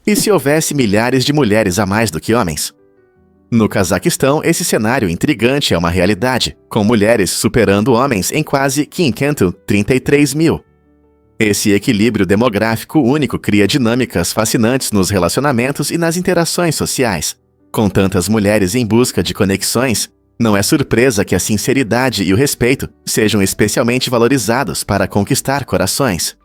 E se houvesse milhares de mulheres a mais do que homens? No Cazaquistão, esse cenário intrigante é uma realidade, com mulheres superando homens em quase 533 mil. Esse equilíbrio demográfico único cria dinâmicas fascinantes nos relacionamentos e nas interações sociais. Com tantas mulheres em busca de conexões, não é surpresa que a sinceridade e o respeito sejam especialmente valorizados para conquistar corações.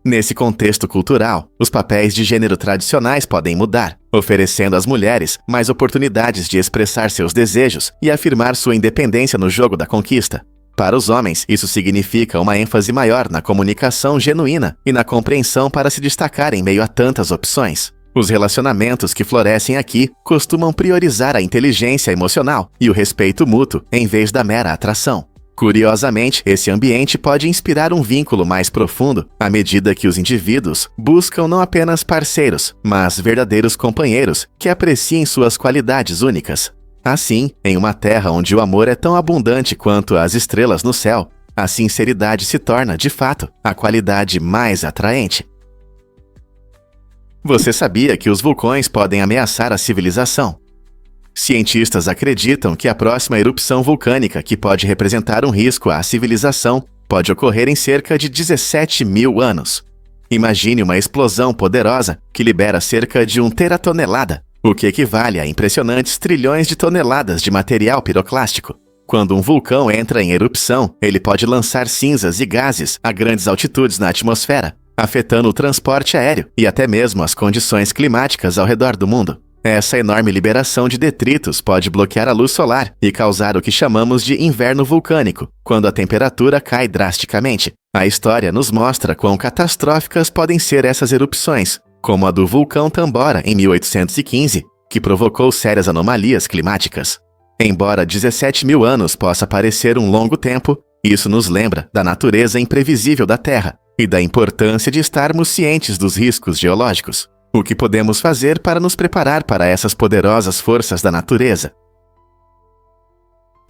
Nesse contexto cultural, os papéis de gênero tradicionais podem mudar, oferecendo às mulheres mais oportunidades de expressar seus desejos e afirmar sua independência no jogo da conquista. Para os homens, isso significa uma ênfase maior na comunicação genuína e na compreensão para se destacar em meio a tantas opções. Os relacionamentos que florescem aqui costumam priorizar a inteligência emocional e o respeito mútuo em vez da mera atração. Curiosamente, esse ambiente pode inspirar um vínculo mais profundo à medida que os indivíduos buscam não apenas parceiros, mas verdadeiros companheiros que apreciem suas qualidades únicas. Assim, em uma terra onde o amor é tão abundante quanto as estrelas no céu, a sinceridade se torna, de fato, a qualidade mais atraente. Você sabia que os vulcões podem ameaçar a civilização? Cientistas acreditam que a próxima erupção vulcânica, que pode representar um risco à civilização, pode ocorrer em cerca de 17 mil anos. Imagine uma explosão poderosa que libera cerca de 1 teratonelada, o que equivale a impressionantes trilhões de toneladas de material piroclástico. Quando um vulcão entra em erupção, ele pode lançar cinzas e gases a grandes altitudes na atmosfera, afetando o transporte aéreo e até mesmo as condições climáticas ao redor do mundo. Essa enorme liberação de detritos pode bloquear a luz solar e causar o que chamamos de inverno vulcânico, quando a temperatura cai drasticamente. A história nos mostra quão catastróficas podem ser essas erupções, como a do vulcão Tambora em 1815, que provocou sérias anomalias climáticas. Embora 17 mil anos possa parecer um longo tempo, isso nos lembra da natureza imprevisível da Terra e da importância de estarmos cientes dos riscos geológicos. O que podemos fazer para nos preparar para essas poderosas forças da natureza?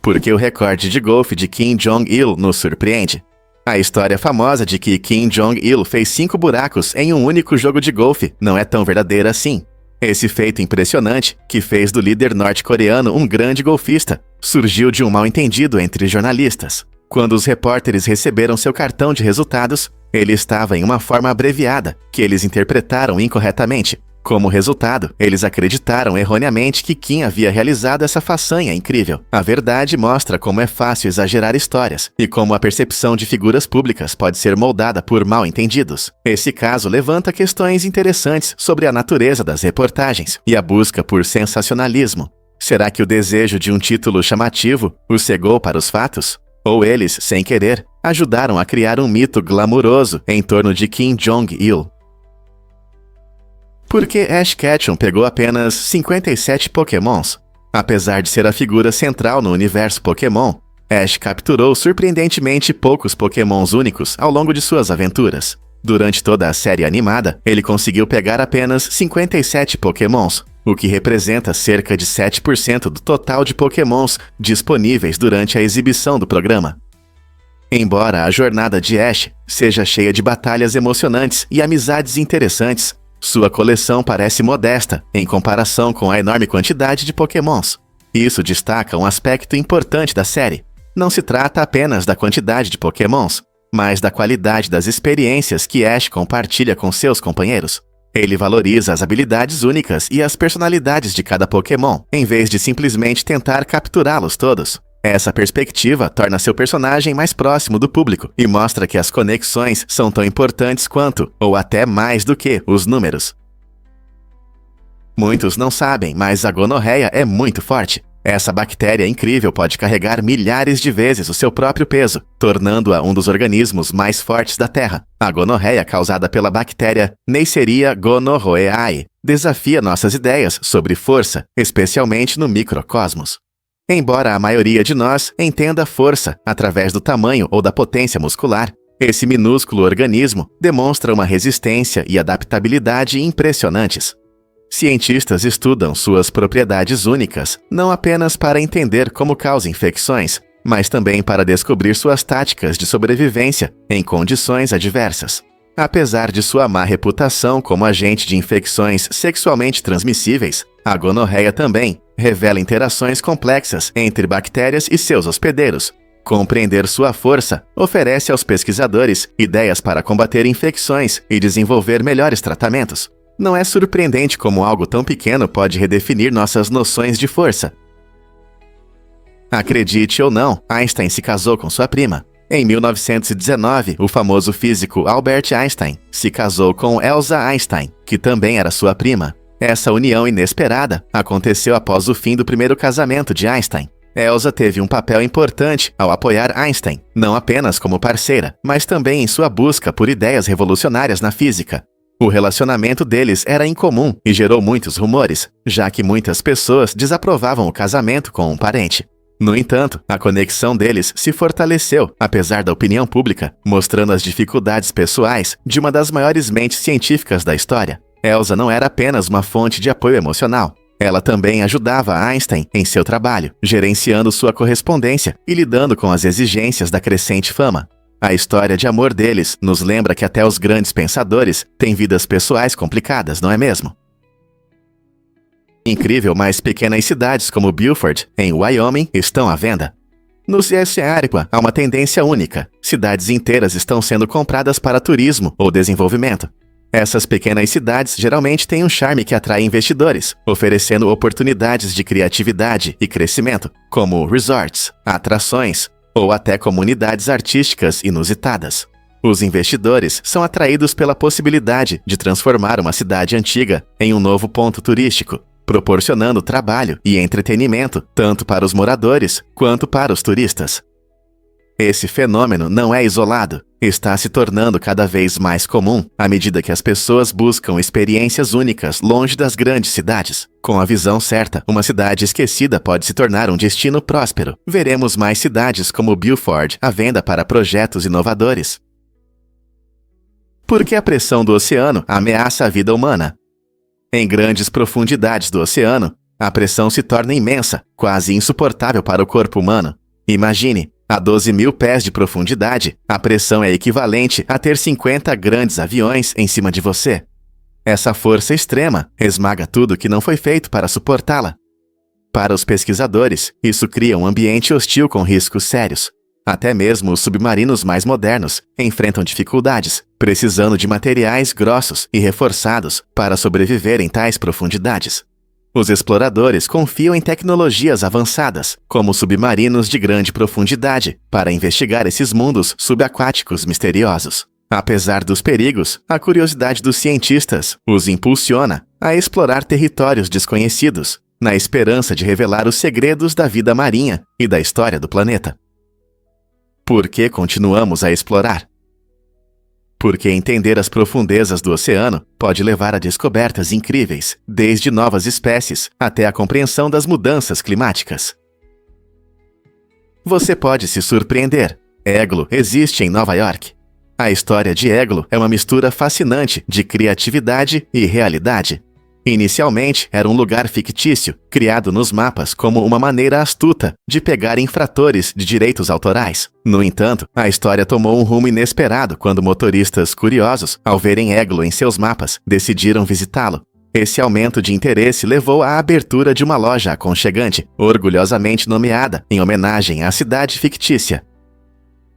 Porque o recorde de golfe de Kim Jong-il nos surpreende. A história famosa de que Kim Jong-il fez 5 buracos em um único jogo de golfe não é tão verdadeira assim. Esse feito impressionante, que fez do líder norte-coreano um grande golfista, surgiu de um mal-entendido entre jornalistas. Quando os repórteres receberam seu cartão de resultados, ele estava em uma forma abreviada, que eles interpretaram incorretamente. Como resultado, eles acreditaram erroneamente que Kim havia realizado essa façanha incrível. A verdade mostra como é fácil exagerar histórias e como a percepção de figuras públicas pode ser moldada por mal-entendidos. Esse caso levanta questões interessantes sobre a natureza das reportagens e a busca por sensacionalismo. Será que o desejo de um título chamativo o cegou para os fatos? Ou eles, sem querer, ajudaram a criar um mito glamuroso em torno de Kim Jong-il? Por que Ash Ketchum pegou apenas 57 Pokémons? Apesar de ser a figura central no universo Pokémon, Ash capturou surpreendentemente poucos Pokémons únicos ao longo de suas aventuras. Durante toda a série animada, ele conseguiu pegar apenas 57 Pokémons, o que representa cerca de 7% do total de Pokémons disponíveis durante a exibição do programa. Embora a jornada de Ash seja cheia de batalhas emocionantes e amizades interessantes, sua coleção parece modesta em comparação com a enorme quantidade de Pokémons. Isso destaca um aspecto importante da série. Não se trata apenas da quantidade de Pokémons, mas da qualidade das experiências que Ash compartilha com seus companheiros. Ele valoriza as habilidades únicas e as personalidades de cada Pokémon, em vez de simplesmente tentar capturá-los todos. Essa perspectiva torna seu personagem mais próximo do público e mostra que as conexões são tão importantes quanto, ou até mais do que, os números. Muitos não sabem, mas a gonorreia é muito forte. Essa bactéria incrível pode carregar milhares de vezes o seu próprio peso, tornando-a um dos organismos mais fortes da Terra. A gonorreia causada pela bactéria Neisseria gonorrhoeae desafia nossas ideias sobre força, especialmente no microcosmos. Embora a maioria de nós entenda a força através do tamanho ou da potência muscular, esse minúsculo organismo demonstra uma resistência e adaptabilidade impressionantes. Cientistas estudam suas propriedades únicas, não apenas para entender como causa infecções, mas também para descobrir suas táticas de sobrevivência em condições adversas. Apesar de sua má reputação como agente de infecções sexualmente transmissíveis, a gonorreia também revela interações complexas entre bactérias e seus hospedeiros. Compreender sua força oferece aos pesquisadores ideias para combater infecções e desenvolver melhores tratamentos. Não é surpreendente como algo tão pequeno pode redefinir nossas noções de força. Acredite ou não, Einstein se casou com sua prima. Em 1919, o famoso físico Albert Einstein se casou com Elsa Einstein, que também era sua prima. Essa união inesperada aconteceu após o fim do primeiro casamento de Einstein. Elsa teve um papel importante ao apoiar Einstein, não apenas como parceira, mas também em sua busca por ideias revolucionárias na física. O relacionamento deles era incomum e gerou muitos rumores, já que muitas pessoas desaprovavam o casamento com um parente. No entanto, a conexão deles se fortaleceu, apesar da opinião pública, mostrando as dificuldades pessoais de uma das maiores mentes científicas da história. Elsa não era apenas uma fonte de apoio emocional. Ela também ajudava Einstein em seu trabalho, gerenciando sua correspondência e lidando com as exigências da crescente fama. A história de amor deles nos lembra que até os grandes pensadores têm vidas pessoais complicadas, não é mesmo? Incrível, mas pequenas cidades como Beaufort, em Wyoming, estão à venda. No Sudeste Ártico, há uma tendência única. Cidades inteiras estão sendo compradas para turismo ou desenvolvimento. Essas pequenas cidades geralmente têm um charme que atrai investidores, oferecendo oportunidades de criatividade e crescimento, como resorts, atrações ou até comunidades artísticas inusitadas. Os investidores são atraídos pela possibilidade de transformar uma cidade antiga em um novo ponto turístico, proporcionando trabalho e entretenimento tanto para os moradores quanto para os turistas. Esse fenômeno não é isolado, está se tornando cada vez mais comum à medida que as pessoas buscam experiências únicas longe das grandes cidades. Com a visão certa, uma cidade esquecida pode se tornar um destino próspero. Veremos mais cidades como Beaufort à venda para projetos inovadores. Por que a pressão do oceano ameaça a vida humana? Em grandes profundidades do oceano, a pressão se torna imensa, quase insuportável para o corpo humano. Imagine, a 12.000 pés de profundidade, a pressão é equivalente a ter 50 grandes aviões em cima de você. Essa força extrema esmaga tudo que não foi feito para suportá-la. Para os pesquisadores, isso cria um ambiente hostil com riscos sérios. Até mesmo os submarinos mais modernos enfrentam dificuldades, precisando de materiais grossos e reforçados para sobreviver em tais profundidades. Os exploradores confiam em tecnologias avançadas, como submarinos de grande profundidade, para investigar esses mundos subaquáticos misteriosos. Apesar dos perigos, a curiosidade dos cientistas os impulsiona a explorar territórios desconhecidos, na esperança de revelar os segredos da vida marinha e da história do planeta. Por que continuamos a explorar? Porque entender as profundezas do oceano pode levar a descobertas incríveis, desde novas espécies até a compreensão das mudanças climáticas. Você pode se surpreender. Eglo existe em Nova York. A história de Eglo é uma mistura fascinante de criatividade e realidade. Inicialmente, era um lugar fictício, criado nos mapas como uma maneira astuta de pegar infratores de direitos autorais. No entanto, a história tomou um rumo inesperado quando motoristas curiosos, ao verem Eglo em seus mapas, decidiram visitá-lo. Esse aumento de interesse levou à abertura de uma loja aconchegante, orgulhosamente nomeada em homenagem à cidade fictícia.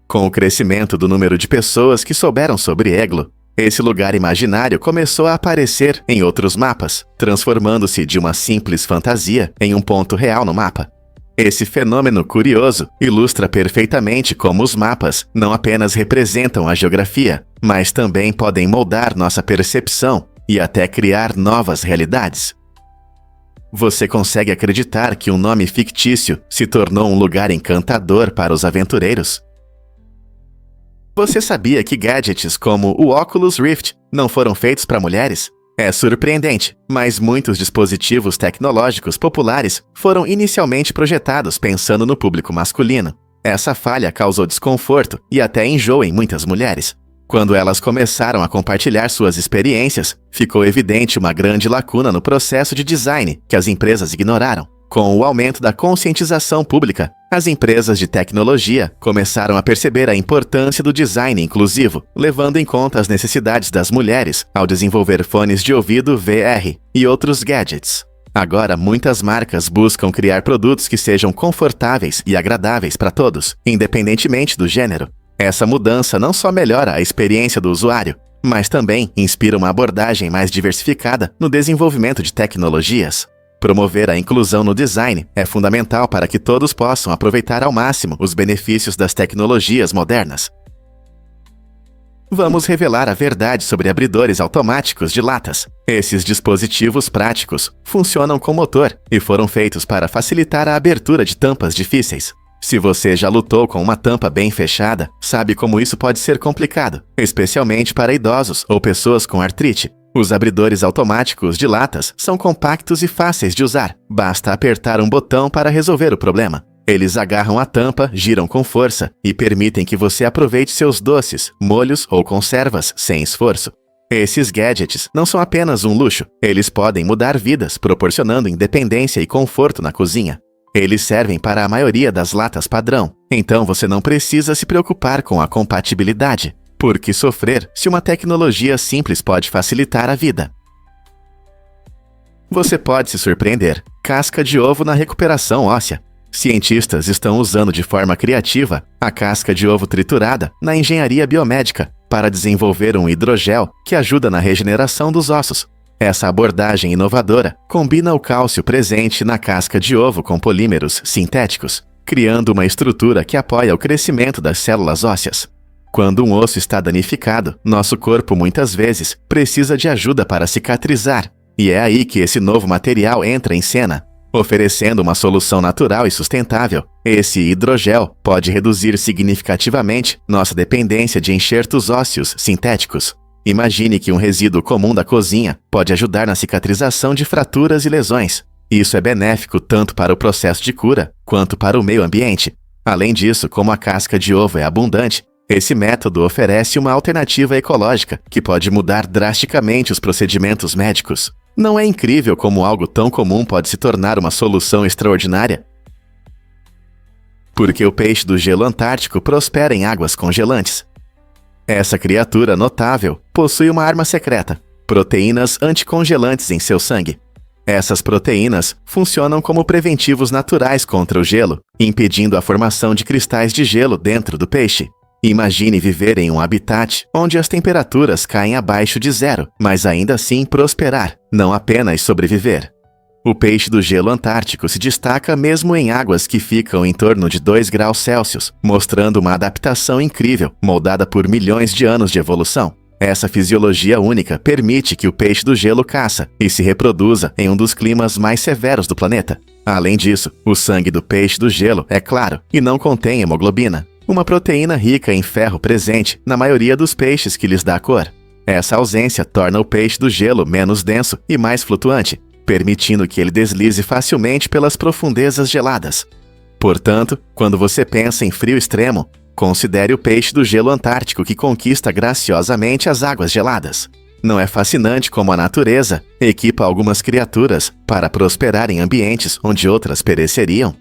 Com o crescimento do número de pessoas que souberam sobre Eglo, esse lugar imaginário começou a aparecer em outros mapas, transformando-se de uma simples fantasia em um ponto real no mapa. Esse fenômeno curioso ilustra perfeitamente como os mapas não apenas representam a geografia, mas também podem moldar nossa percepção e até criar novas realidades. Você consegue acreditar que um nome fictício se tornou um lugar encantador para os aventureiros? Você sabia que gadgets como o Oculus Rift não foram feitos para mulheres? É surpreendente, mas muitos dispositivos tecnológicos populares foram inicialmente projetados pensando no público masculino. Essa falha causou desconforto e até enjoo em muitas mulheres. Quando elas começaram a compartilhar suas experiências, ficou evidente uma grande lacuna no processo de design que as empresas ignoraram. Com o aumento da conscientização pública, as empresas de tecnologia começaram a perceber a importância do design inclusivo, levando em conta as necessidades das mulheres ao desenvolver fones de ouvido VR e outros gadgets. Agora, muitas marcas buscam criar produtos que sejam confortáveis e agradáveis para todos, independentemente do gênero. Essa mudança não só melhora a experiência do usuário, mas também inspira uma abordagem mais diversificada no desenvolvimento de tecnologias. Promover a inclusão no design é fundamental para que todos possam aproveitar ao máximo os benefícios das tecnologias modernas. Vamos revelar a verdade sobre abridores automáticos de latas. Esses dispositivos práticos funcionam com motor e foram feitos para facilitar a abertura de tampas difíceis. Se você já lutou com uma tampa bem fechada, sabe como isso pode ser complicado, especialmente para idosos ou pessoas com artrite. Os abridores automáticos de latas são compactos e fáceis de usar. Basta apertar um botão para resolver o problema. Eles agarram a tampa, giram com força e permitem que você aproveite seus doces, molhos ou conservas sem esforço. Esses gadgets não são apenas um luxo, eles podem mudar vidas, proporcionando independência e conforto na cozinha. Eles servem para a maioria das latas padrão, então você não precisa se preocupar com a compatibilidade. Por que sofrer se uma tecnologia simples pode facilitar a vida? Você pode se surpreender. Casca de ovo na recuperação óssea. Cientistas estão usando de forma criativa a casca de ovo triturada na engenharia biomédica para desenvolver um hidrogel que ajuda na regeneração dos ossos. Essa abordagem inovadora combina o cálcio presente na casca de ovo com polímeros sintéticos, criando uma estrutura que apoia o crescimento das células ósseas. Quando um osso está danificado, nosso corpo muitas vezes precisa de ajuda para cicatrizar, e é aí que esse novo material entra em cena. Oferecendo uma solução natural e sustentável, esse hidrogel pode reduzir significativamente nossa dependência de enxertos ósseos sintéticos. Imagine que um resíduo comum da cozinha pode ajudar na cicatrização de fraturas e lesões. Isso é benéfico tanto para o processo de cura quanto para o meio ambiente. Além disso, como a casca de ovo é abundante, esse método oferece uma alternativa ecológica que pode mudar drasticamente os procedimentos médicos. Não é incrível como algo tão comum pode se tornar uma solução extraordinária? Porque o peixe do gelo antártico prospera em águas congelantes. Essa criatura notável possui uma arma secreta: proteínas anticongelantes em seu sangue. Essas proteínas funcionam como preventivos naturais contra o gelo, impedindo a formação de cristais de gelo dentro do peixe. Imagine viver em um habitat onde as temperaturas caem abaixo de zero, mas ainda assim prosperar, não apenas sobreviver. O peixe do gelo antártico se destaca mesmo em águas que ficam em torno de 2 graus Celsius, mostrando uma adaptação incrível, moldada por milhões de anos de evolução. Essa fisiologia única permite que o peixe do gelo caça e se reproduza em um dos climas mais severos do planeta. Além disso, o sangue do peixe do gelo é claro e não contém hemoglobina, uma proteína rica em ferro presente na maioria dos peixes que lhes dá cor. Essa ausência torna o peixe do gelo menos denso e mais flutuante, permitindo que ele deslize facilmente pelas profundezas geladas. Portanto, quando você pensa em frio extremo, considere o peixe do gelo antártico que conquista graciosamente as águas geladas. Não é fascinante como a natureza equipa algumas criaturas para prosperar em ambientes onde outras pereceriam?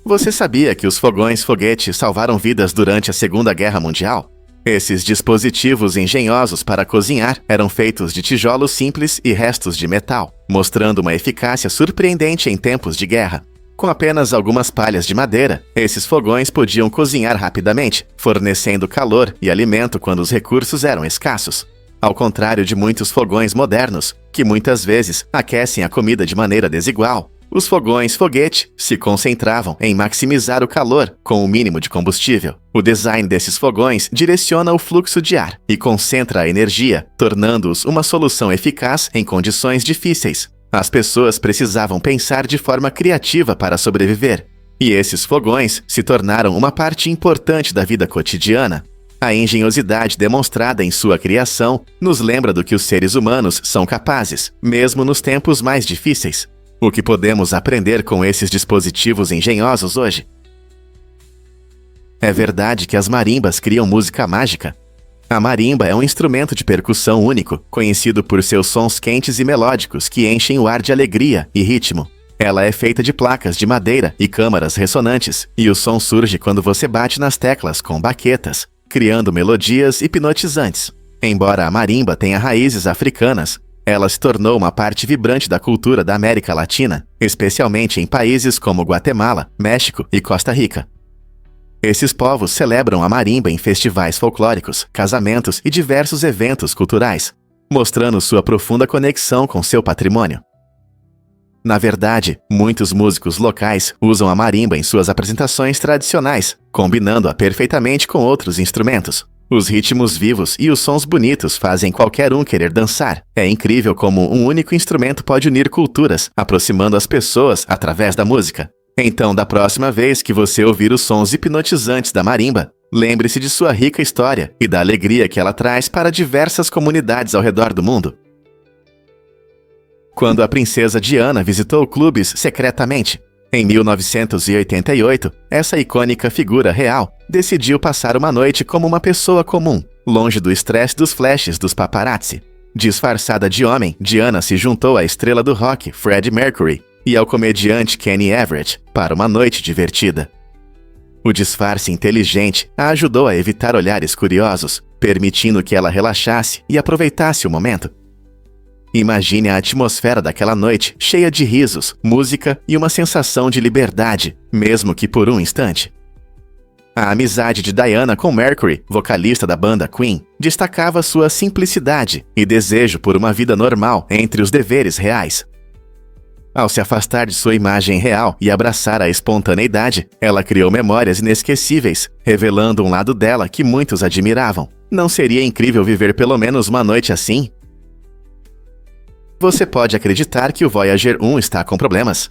Você sabia que os fogões-foguete salvaram vidas durante a Segunda Guerra Mundial? Esses dispositivos engenhosos para cozinhar eram feitos de tijolos simples e restos de metal, mostrando uma eficácia surpreendente em tempos de guerra. Com apenas algumas palhas de madeira, esses fogões podiam cozinhar rapidamente, fornecendo calor e alimento quando os recursos eram escassos. Ao contrário de muitos fogões modernos, que muitas vezes aquecem a comida de maneira desigual, os fogões-foguete se concentravam em maximizar o calor com o mínimo de combustível. O design desses fogões direciona o fluxo de ar e concentra a energia, tornando-os uma solução eficaz em condições difíceis. As pessoas precisavam pensar de forma criativa para sobreviver, e esses fogões se tornaram uma parte importante da vida cotidiana. A engenhosidade demonstrada em sua criação nos lembra do que os seres humanos são capazes, mesmo nos tempos mais difíceis. O que podemos aprender com esses dispositivos engenhosos hoje? É verdade que as marimbas criam música mágica? A marimba é um instrumento de percussão único, conhecido por seus sons quentes e melódicos que enchem o ar de alegria e ritmo. Ela é feita de placas de madeira e câmaras ressonantes, e o som surge quando você bate nas teclas com baquetas, criando melodias hipnotizantes. Embora a marimba tenha raízes africanas, ela se tornou uma parte vibrante da cultura da América Latina, especialmente em países como Guatemala, México e Costa Rica. Esses povos celebram a marimba em festivais folclóricos, casamentos e diversos eventos culturais, mostrando sua profunda conexão com seu patrimônio. Na verdade, muitos músicos locais usam a marimba em suas apresentações tradicionais, combinando-a perfeitamente com outros instrumentos. Os ritmos vivos e os sons bonitos fazem qualquer um querer dançar. É incrível como um único instrumento pode unir culturas, aproximando as pessoas através da música. Então, da próxima vez que você ouvir os sons hipnotizantes da marimba, lembre-se de sua rica história e da alegria que ela traz para diversas comunidades ao redor do mundo. Quando a princesa Diana visitou clubes secretamente, em 1988, essa icônica figura real decidiu passar uma noite como uma pessoa comum, longe do estresse dos flashes dos paparazzi. Disfarçada de homem, Diana se juntou à estrela do rock Freddie Mercury e ao comediante Kenny Everett para uma noite divertida. O disfarce inteligente a ajudou a evitar olhares curiosos, permitindo que ela relaxasse e aproveitasse o momento. Imagine a atmosfera daquela noite, cheia de risos, música e uma sensação de liberdade, mesmo que por um instante. A amizade de Diana com Mercury, vocalista da banda Queen, destacava sua simplicidade e desejo por uma vida normal entre os deveres reais. Ao se afastar de sua imagem real e abraçar a espontaneidade, ela criou memórias inesquecíveis, revelando um lado dela que muitos admiravam. Não seria incrível viver pelo menos uma noite assim? Você pode acreditar que o Voyager 1 está com problemas?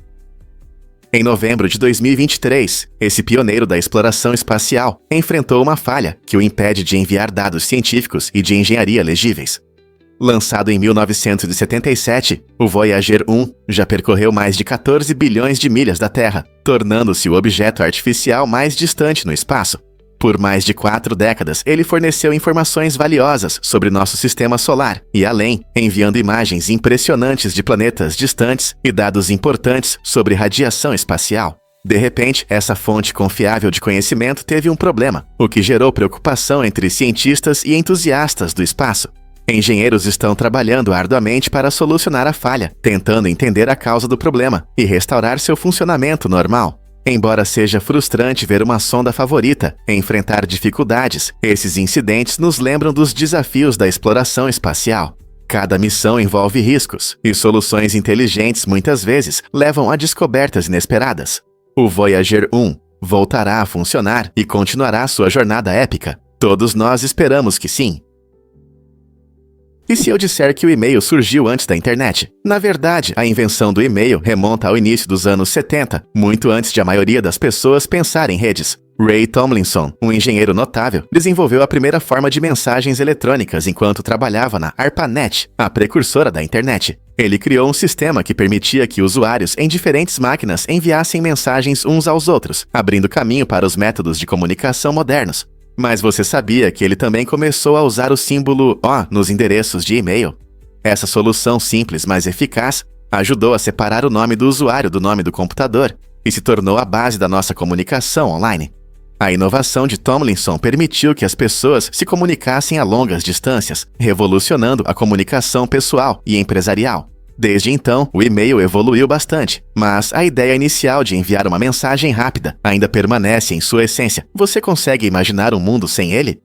Em novembro de 2023, esse pioneiro da exploração espacial enfrentou uma falha que o impede de enviar dados científicos e de engenharia legíveis. Lançado em 1977, o Voyager 1 já percorreu mais de 14 bilhões de milhas da Terra, tornando-se o objeto artificial mais distante no espaço. Por mais de 4 décadas, ele forneceu informações valiosas sobre nosso sistema solar e além, enviando imagens impressionantes de planetas distantes e dados importantes sobre radiação espacial. De repente, essa fonte confiável de conhecimento teve um problema, o que gerou preocupação entre cientistas e entusiastas do espaço. Engenheiros estão trabalhando arduamente para solucionar a falha, tentando entender a causa do problema e restaurar seu funcionamento normal. Embora seja frustrante ver uma sonda favorita enfrentar dificuldades, esses incidentes nos lembram dos desafios da exploração espacial. Cada missão envolve riscos, e soluções inteligentes muitas vezes levam a descobertas inesperadas. O Voyager 1 voltará a funcionar e continuará sua jornada épica. Todos nós esperamos que sim. E se eu disser que o e-mail surgiu antes da internet? Na verdade, a invenção do e-mail remonta ao início dos anos 70, muito antes de a maioria das pessoas pensar em redes. Ray Tomlinson, um engenheiro notável, desenvolveu a primeira forma de mensagens eletrônicas enquanto trabalhava na ARPANET, a precursora da internet. Ele criou um sistema que permitia que usuários em diferentes máquinas enviassem mensagens uns aos outros, abrindo caminho para os métodos de comunicação modernos. Mas você sabia que ele também começou a usar o símbolo O nos endereços de e-mail? Essa solução simples, mas eficaz, ajudou a separar o nome do usuário do nome do computador e se tornou a base da nossa comunicação online. A inovação de Tomlinson permitiu que as pessoas se comunicassem a longas distâncias, revolucionando a comunicação pessoal e empresarial. Desde então, o e-mail evoluiu bastante, mas a ideia inicial de enviar uma mensagem rápida ainda permanece em sua essência. Você consegue imaginar um mundo sem ele?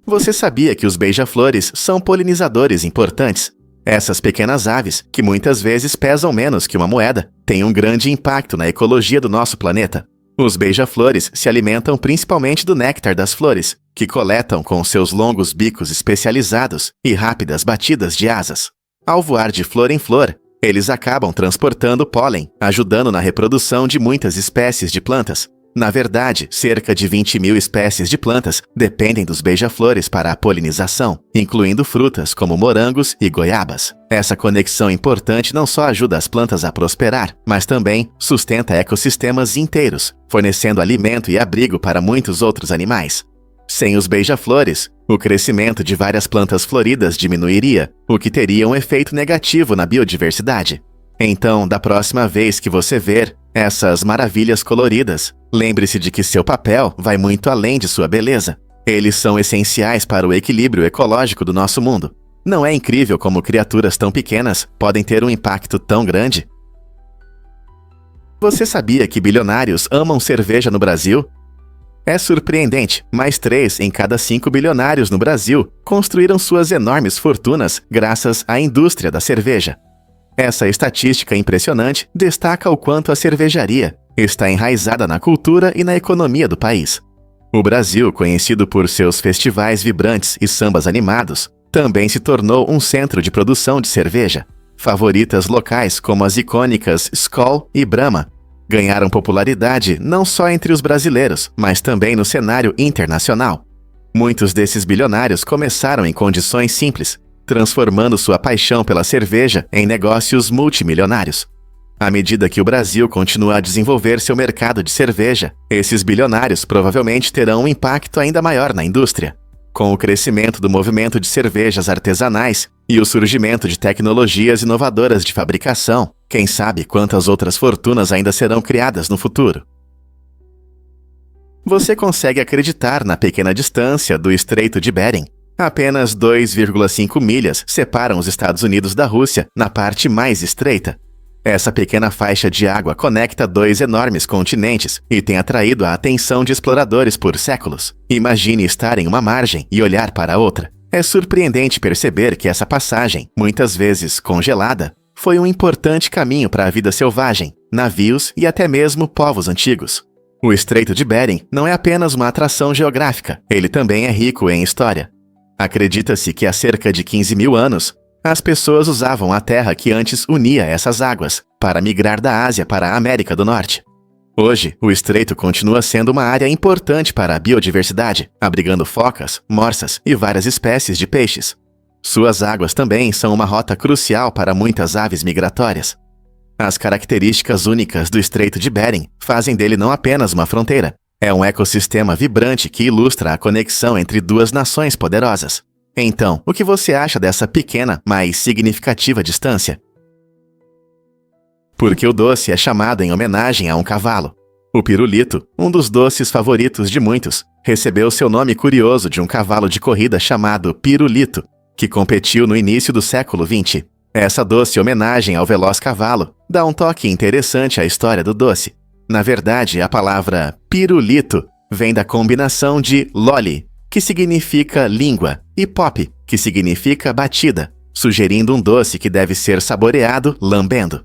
Você sabia que os beija-flores são polinizadores importantes? Essas pequenas aves, que muitas vezes pesam menos que uma moeda, têm um grande impacto na ecologia do nosso planeta. Os beija-flores se alimentam principalmente do néctar das flores, que coletam com seus longos bicos especializados e rápidas batidas de asas. Ao voar de flor em flor, eles acabam transportando pólen, ajudando na reprodução de muitas espécies de plantas. Na verdade, cerca de 20 mil espécies de plantas dependem dos beija-flores para a polinização, incluindo frutas como morangos e goiabas. Essa conexão importante não só ajuda as plantas a prosperar, mas também sustenta ecossistemas inteiros, fornecendo alimento e abrigo para muitos outros animais. Sem os beija-flores, o crescimento de várias plantas floridas diminuiria, o que teria um efeito negativo na biodiversidade. Então, da próxima vez que você ver essas maravilhas coloridas, lembre-se de que seu papel vai muito além de sua beleza. Eles são essenciais para o equilíbrio ecológico do nosso mundo. Não é incrível como criaturas tão pequenas podem ter um impacto tão grande? Você sabia que bilionários amam cerveja no Brasil? É surpreendente, mas 3 em cada 5 bilionários no Brasil construíram suas enormes fortunas graças à indústria da cerveja. Essa estatística impressionante destaca o quanto a cervejaria está enraizada na cultura e na economia do país. O Brasil, conhecido por seus festivais vibrantes e sambas animados, também se tornou um centro de produção de cerveja. Favoritas locais como as icônicas Skol e Brahma ganharam popularidade não só entre os brasileiros, mas também no cenário internacional. Muitos desses bilionários começaram em condições simples, transformando sua paixão pela cerveja em negócios multimilionários. À medida que o Brasil continua a desenvolver seu mercado de cerveja, esses bilionários provavelmente terão um impacto ainda maior na indústria. Com o crescimento do movimento de cervejas artesanais e o surgimento de tecnologias inovadoras de fabricação, quem sabe quantas outras fortunas ainda serão criadas no futuro. Você consegue acreditar na pequena distância do Estreito de Bering? Apenas 2,5 milhas separam os Estados Unidos da Rússia na parte mais estreita. Essa pequena faixa de água conecta 2 enormes continentes e tem atraído a atenção de exploradores por séculos. Imagine estar em uma margem e olhar para a outra. É surpreendente perceber que essa passagem, muitas vezes congelada, foi um importante caminho para a vida selvagem, navios e até mesmo povos antigos. O Estreito de Bering não é apenas uma atração geográfica, ele também é rico em história. Acredita-se que há cerca de 15 mil anos, as pessoas usavam a terra que antes unia essas águas para migrar da Ásia para a América do Norte. Hoje, o estreito continua sendo uma área importante para a biodiversidade, abrigando focas, morsas e várias espécies de peixes. Suas águas também são uma rota crucial para muitas aves migratórias. As características únicas do Estreito de Bering fazem dele não apenas uma fronteira, é um ecossistema vibrante que ilustra a conexão entre 2 nações poderosas. Então, o que você acha dessa pequena, mas significativa distância? Porque o doce é chamado em homenagem a um cavalo. O pirulito, um dos doces favoritos de muitos, recebeu seu nome curioso de um cavalo de corrida chamado Pirulito, que competiu no início do século XX. Essa doce homenagem ao veloz cavalo dá um toque interessante à história do doce. Na verdade, a palavra pirulito vem da combinação de loli, que significa língua, e pop, que significa batida, sugerindo um doce que deve ser saboreado lambendo.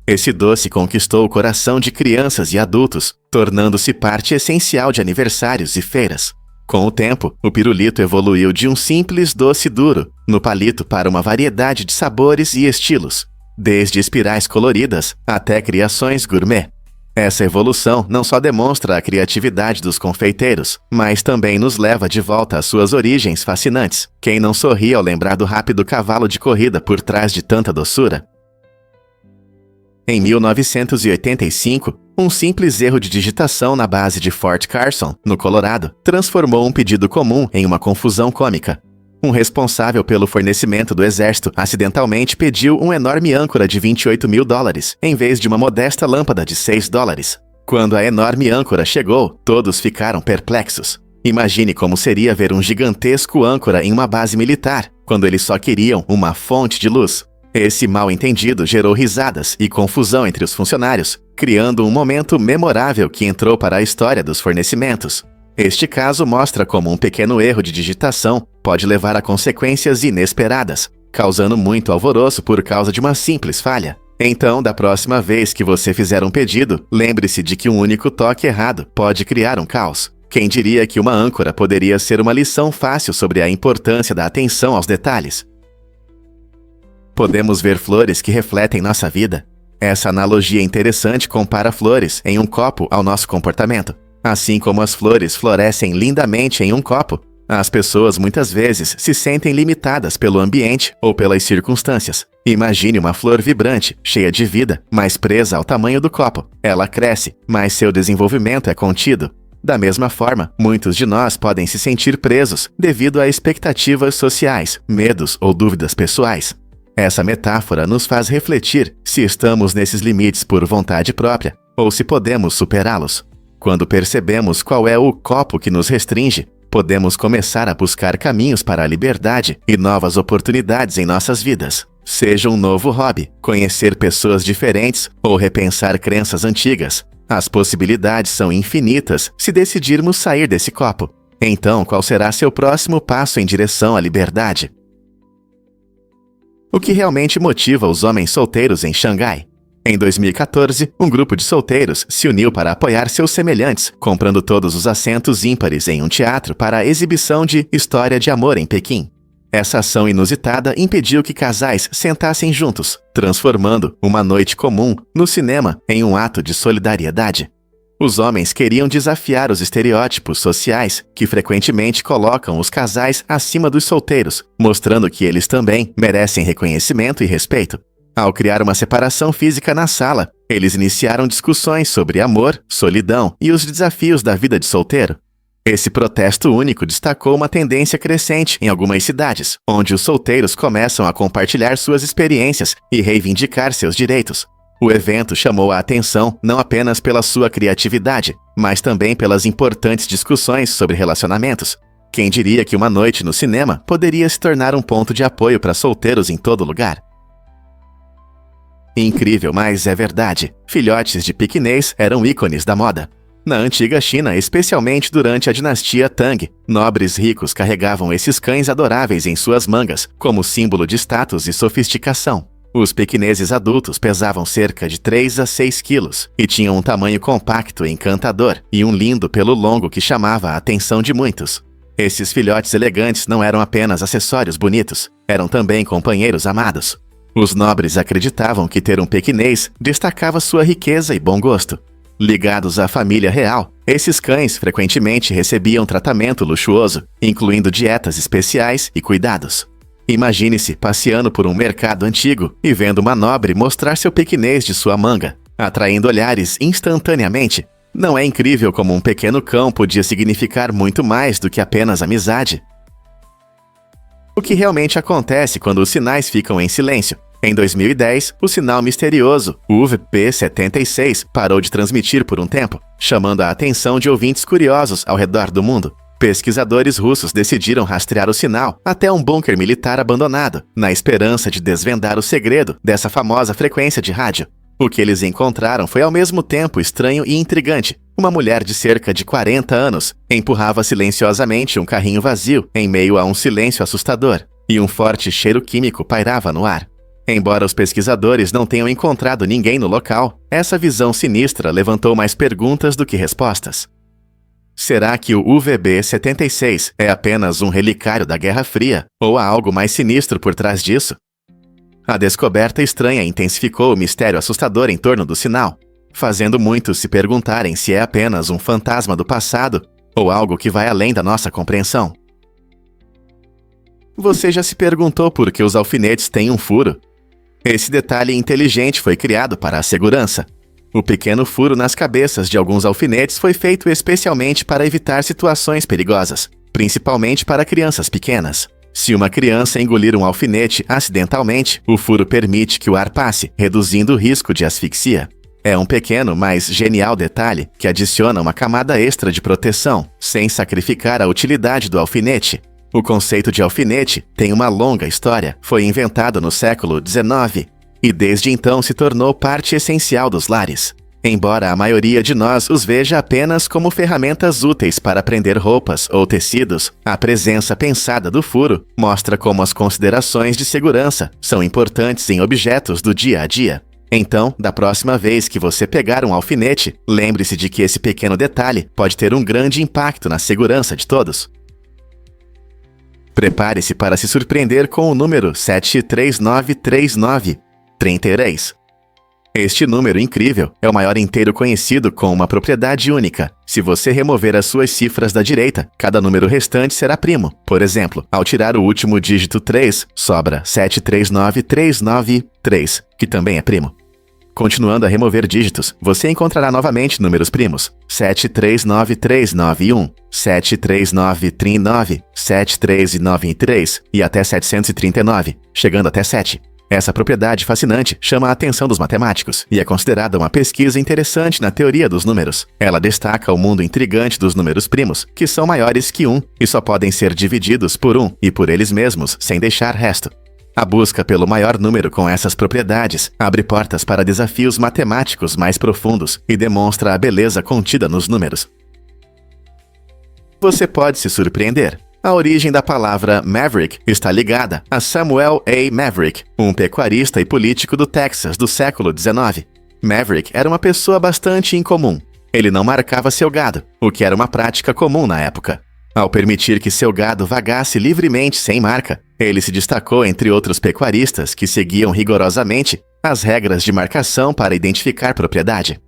Esse doce conquistou o coração de crianças e adultos, tornando-se parte essencial de aniversários e feiras. Com o tempo, o pirulito evoluiu de um simples doce duro no palito para uma variedade de sabores e estilos, desde espirais coloridas até criações gourmet. Essa evolução não só demonstra a criatividade dos confeiteiros, mas também nos leva de volta às suas origens fascinantes. Quem não sorri ao lembrar do rápido cavalo de corrida por trás de tanta doçura? Em 1985, um simples erro de digitação na base de Fort Carson, no Colorado, transformou um pedido comum em uma confusão cômica. Um responsável pelo fornecimento do exército acidentalmente pediu um enorme âncora de $28 mil, em vez de uma modesta lâmpada de $6. Quando a enorme âncora chegou, todos ficaram perplexos. Imagine como seria ver um gigantesco âncora em uma base militar, quando eles só queriam uma fonte de luz. Esse mal-entendido gerou risadas e confusão entre os funcionários, criando um momento memorável que entrou para a história dos fornecimentos. Este caso mostra como um pequeno erro de digitação pode levar a consequências inesperadas, causando muito alvoroço por causa de uma simples falha. Então, da próxima vez que você fizer um pedido, lembre-se de que um único toque errado pode criar um caos. Quem diria que uma âncora poderia ser uma lição fácil sobre a importância da atenção aos detalhes? Podemos ver flores que refletem nossa vida. Essa analogia interessante compara flores em um copo ao nosso comportamento. Assim como as flores florescem lindamente em um copo, as pessoas muitas vezes se sentem limitadas pelo ambiente ou pelas circunstâncias. Imagine uma flor vibrante, cheia de vida, mas presa ao tamanho do copo. Ela cresce, mas seu desenvolvimento é contido. Da mesma forma, muitos de nós podem se sentir presos devido a expectativas sociais, medos ou dúvidas pessoais. Essa metáfora nos faz refletir se estamos nesses limites por vontade própria ou se podemos superá-los. Quando percebemos qual é o copo que nos restringe, podemos começar a buscar caminhos para a liberdade e novas oportunidades em nossas vidas. Seja um novo hobby, conhecer pessoas diferentes ou repensar crenças antigas. As possibilidades são infinitas se decidirmos sair desse copo. Então, qual será seu próximo passo em direção à liberdade? O que realmente motiva os homens solteiros em Xangai? Em 2014, um grupo de solteiros se uniu para apoiar seus semelhantes, comprando todos os assentos ímpares em um teatro para a exibição de História de Amor em Pequim. Essa ação inusitada impediu que casais sentassem juntos, transformando uma noite comum no cinema em um ato de solidariedade. Os homens queriam desafiar os estereótipos sociais que frequentemente colocam os casais acima dos solteiros, mostrando que eles também merecem reconhecimento e respeito. Ao criar uma separação física na sala, eles iniciaram discussões sobre amor, solidão e os desafios da vida de solteiro. Esse protesto único destacou uma tendência crescente em algumas cidades, onde os solteiros começam a compartilhar suas experiências e reivindicar seus direitos. O evento chamou a atenção não apenas pela sua criatividade, mas também pelas importantes discussões sobre relacionamentos. Quem diria que uma noite no cinema poderia se tornar um ponto de apoio para solteiros em todo lugar? Incrível, mas é verdade. Filhotes de pequinês eram ícones da moda. Na antiga China, especialmente durante a dinastia Tang, nobres ricos carregavam esses cães adoráveis em suas mangas, como símbolo de status e sofisticação. Os pequineses adultos pesavam cerca de 3 a 6 quilos e tinham um tamanho compacto e encantador e um lindo pelo longo que chamava a atenção de muitos. Esses filhotes elegantes não eram apenas acessórios bonitos, eram também companheiros amados. Os nobres acreditavam que ter um pequinês destacava sua riqueza e bom gosto. Ligados à família real, esses cães frequentemente recebiam tratamento luxuoso, incluindo dietas especiais e cuidados. Imagine-se passeando por um mercado antigo e vendo uma nobre mostrar seu pequinês de sua manga, atraindo olhares instantaneamente. Não é incrível como um pequeno cão podia significar muito mais do que apenas amizade? O que realmente acontece quando os sinais ficam em silêncio? Em 2010, o sinal misterioso UVP-76 parou de transmitir por um tempo, chamando a atenção de ouvintes curiosos ao redor do mundo. Pesquisadores russos decidiram rastrear o sinal até um bunker militar abandonado, na esperança de desvendar o segredo dessa famosa frequência de rádio. O que eles encontraram foi ao mesmo tempo estranho e intrigante. Uma mulher de cerca de 40 anos empurrava silenciosamente um carrinho vazio em meio a um silêncio assustador, e um forte cheiro químico pairava no ar. Embora os pesquisadores não tenham encontrado ninguém no local, essa visão sinistra levantou mais perguntas do que respostas. Será que o UVB-76 é apenas um relicário da Guerra Fria, ou há algo mais sinistro por trás disso? A descoberta estranha intensificou o mistério assustador em torno do sinal, fazendo muitos se perguntarem se é apenas um fantasma do passado ou algo que vai além da nossa compreensão. Você já se perguntou por que os alfinetes têm um furo? Esse detalhe inteligente foi criado para a segurança. O pequeno furo nas cabeças de alguns alfinetes foi feito especialmente para evitar situações perigosas, principalmente para crianças pequenas. Se uma criança engolir um alfinete acidentalmente, o furo permite que o ar passe, reduzindo o risco de asfixia. É um pequeno, mas genial detalhe que adiciona uma camada extra de proteção, sem sacrificar a utilidade do alfinete. O conceito de alfinete tem uma longa história. Foi inventado no século XIX e desde então se tornou parte essencial dos lares. Embora a maioria de nós os veja apenas como ferramentas úteis para prender roupas ou tecidos, a presença pensada do furo mostra como as considerações de segurança são importantes em objetos do dia a dia. Então, da próxima vez que você pegar um alfinete, lembre-se de que esse pequeno detalhe pode ter um grande impacto na segurança de todos. Prepare-se para se surpreender com o número 7393933. Este número incrível é o maior inteiro conhecido com uma propriedade única. Se você remover as suas cifras da direita, cada número restante será primo. Por exemplo, ao tirar o último dígito 3, sobra 739393, que também é primo. Continuando a remover dígitos, você encontrará novamente números primos: 739391, 73939, 73993 e até 739, chegando até 7. Essa propriedade fascinante chama a atenção dos matemáticos e é considerada uma pesquisa interessante na teoria dos números. Ela destaca o mundo intrigante dos números primos, que são maiores que 1 e só podem ser divididos por 1 e por eles mesmos, sem deixar resto. A busca pelo maior número com essas propriedades abre portas para desafios matemáticos mais profundos e demonstra a beleza contida nos números. Você pode se surpreender. A origem da palavra Maverick está ligada a Samuel A. Maverick, um pecuarista e político do Texas do século XIX. Maverick era uma pessoa bastante incomum. Ele não marcava seu gado, o que era uma prática comum na época. Ao permitir que seu gado vagasse livremente sem marca, ele se destacou entre outros pecuaristas que seguiam rigorosamente as regras de marcação para identificar propriedade.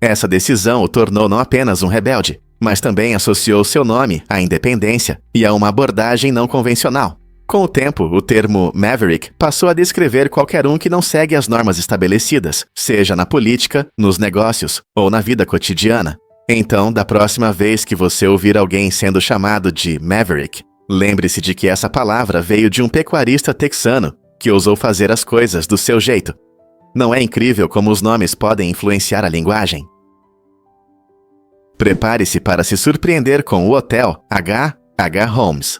Essa decisão o tornou não apenas um rebelde, mas também associou seu nome à independência e a uma abordagem não convencional. Com o tempo, o termo Maverick passou a descrever qualquer um que não segue as normas estabelecidas, seja na política, nos negócios ou na vida cotidiana. Então, da próxima vez que você ouvir alguém sendo chamado de Maverick, lembre-se de que essa palavra veio de um pecuarista texano que ousou fazer as coisas do seu jeito. Não é incrível como os nomes podem influenciar a linguagem? Prepare-se para se surpreender com o Hotel H. Holmes.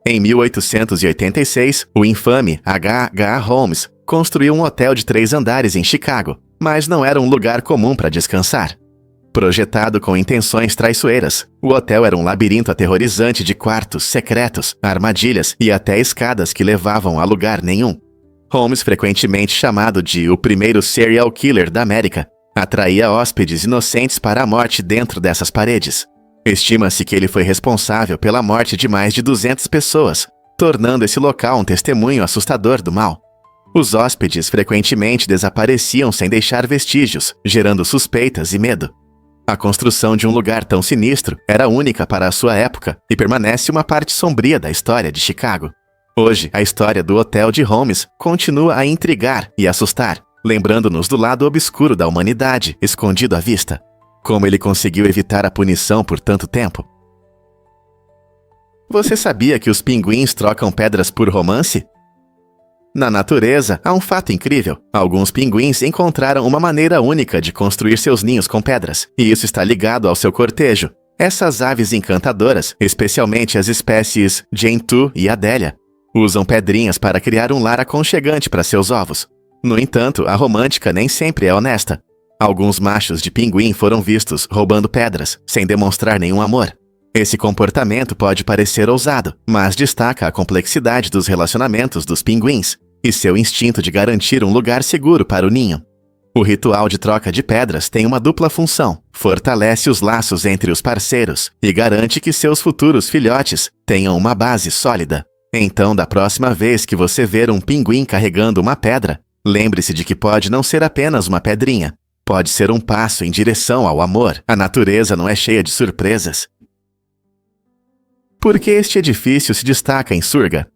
Em 1886, o infame H. Holmes construiu um hotel de 3 andares em Chicago, mas não era um lugar comum para descansar. Projetado com intenções traiçoeiras, o hotel era um labirinto aterrorizante de quartos secretos, armadilhas e até escadas que levavam a lugar nenhum. Holmes, frequentemente chamado de o primeiro serial killer da América, atraía hóspedes inocentes para a morte dentro dessas paredes. Estima-se que ele foi responsável pela morte de mais de 200 pessoas, tornando esse local um testemunho assustador do mal. Os hóspedes frequentemente desapareciam sem deixar vestígios, gerando suspeitas e medo. A construção de um lugar tão sinistro era única para a sua época e permanece uma parte sombria da história de Chicago. Hoje, a história do Hotel de Holmes continua a intrigar e assustar, lembrando-nos do lado obscuro da humanidade, escondido à vista. Como ele conseguiu evitar a punição por tanto tempo? Você sabia que os pinguins trocam pedras por romance? Na natureza, há um fato incrível. Alguns pinguins encontraram uma maneira única de construir seus ninhos com pedras, e isso está ligado ao seu cortejo. Essas aves encantadoras, especialmente as espécies Gentoo e Adélia, usam pedrinhas para criar um lar aconchegante para seus ovos. No entanto, a romântica nem sempre é honesta. Alguns machos de pinguim foram vistos roubando pedras, sem demonstrar nenhum amor. Esse comportamento pode parecer ousado, mas destaca a complexidade dos relacionamentos dos pinguins e seu instinto de garantir um lugar seguro para o ninho. O ritual de troca de pedras tem uma dupla função: fortalece os laços entre os parceiros e garante que seus futuros filhotes tenham uma base sólida. Então, da próxima vez que você ver um pinguim carregando uma pedra, lembre-se de que pode não ser apenas uma pedrinha. Pode ser um passo em direção ao amor. A natureza não é cheia de surpresas. Por que este edifício se destaca em Surga?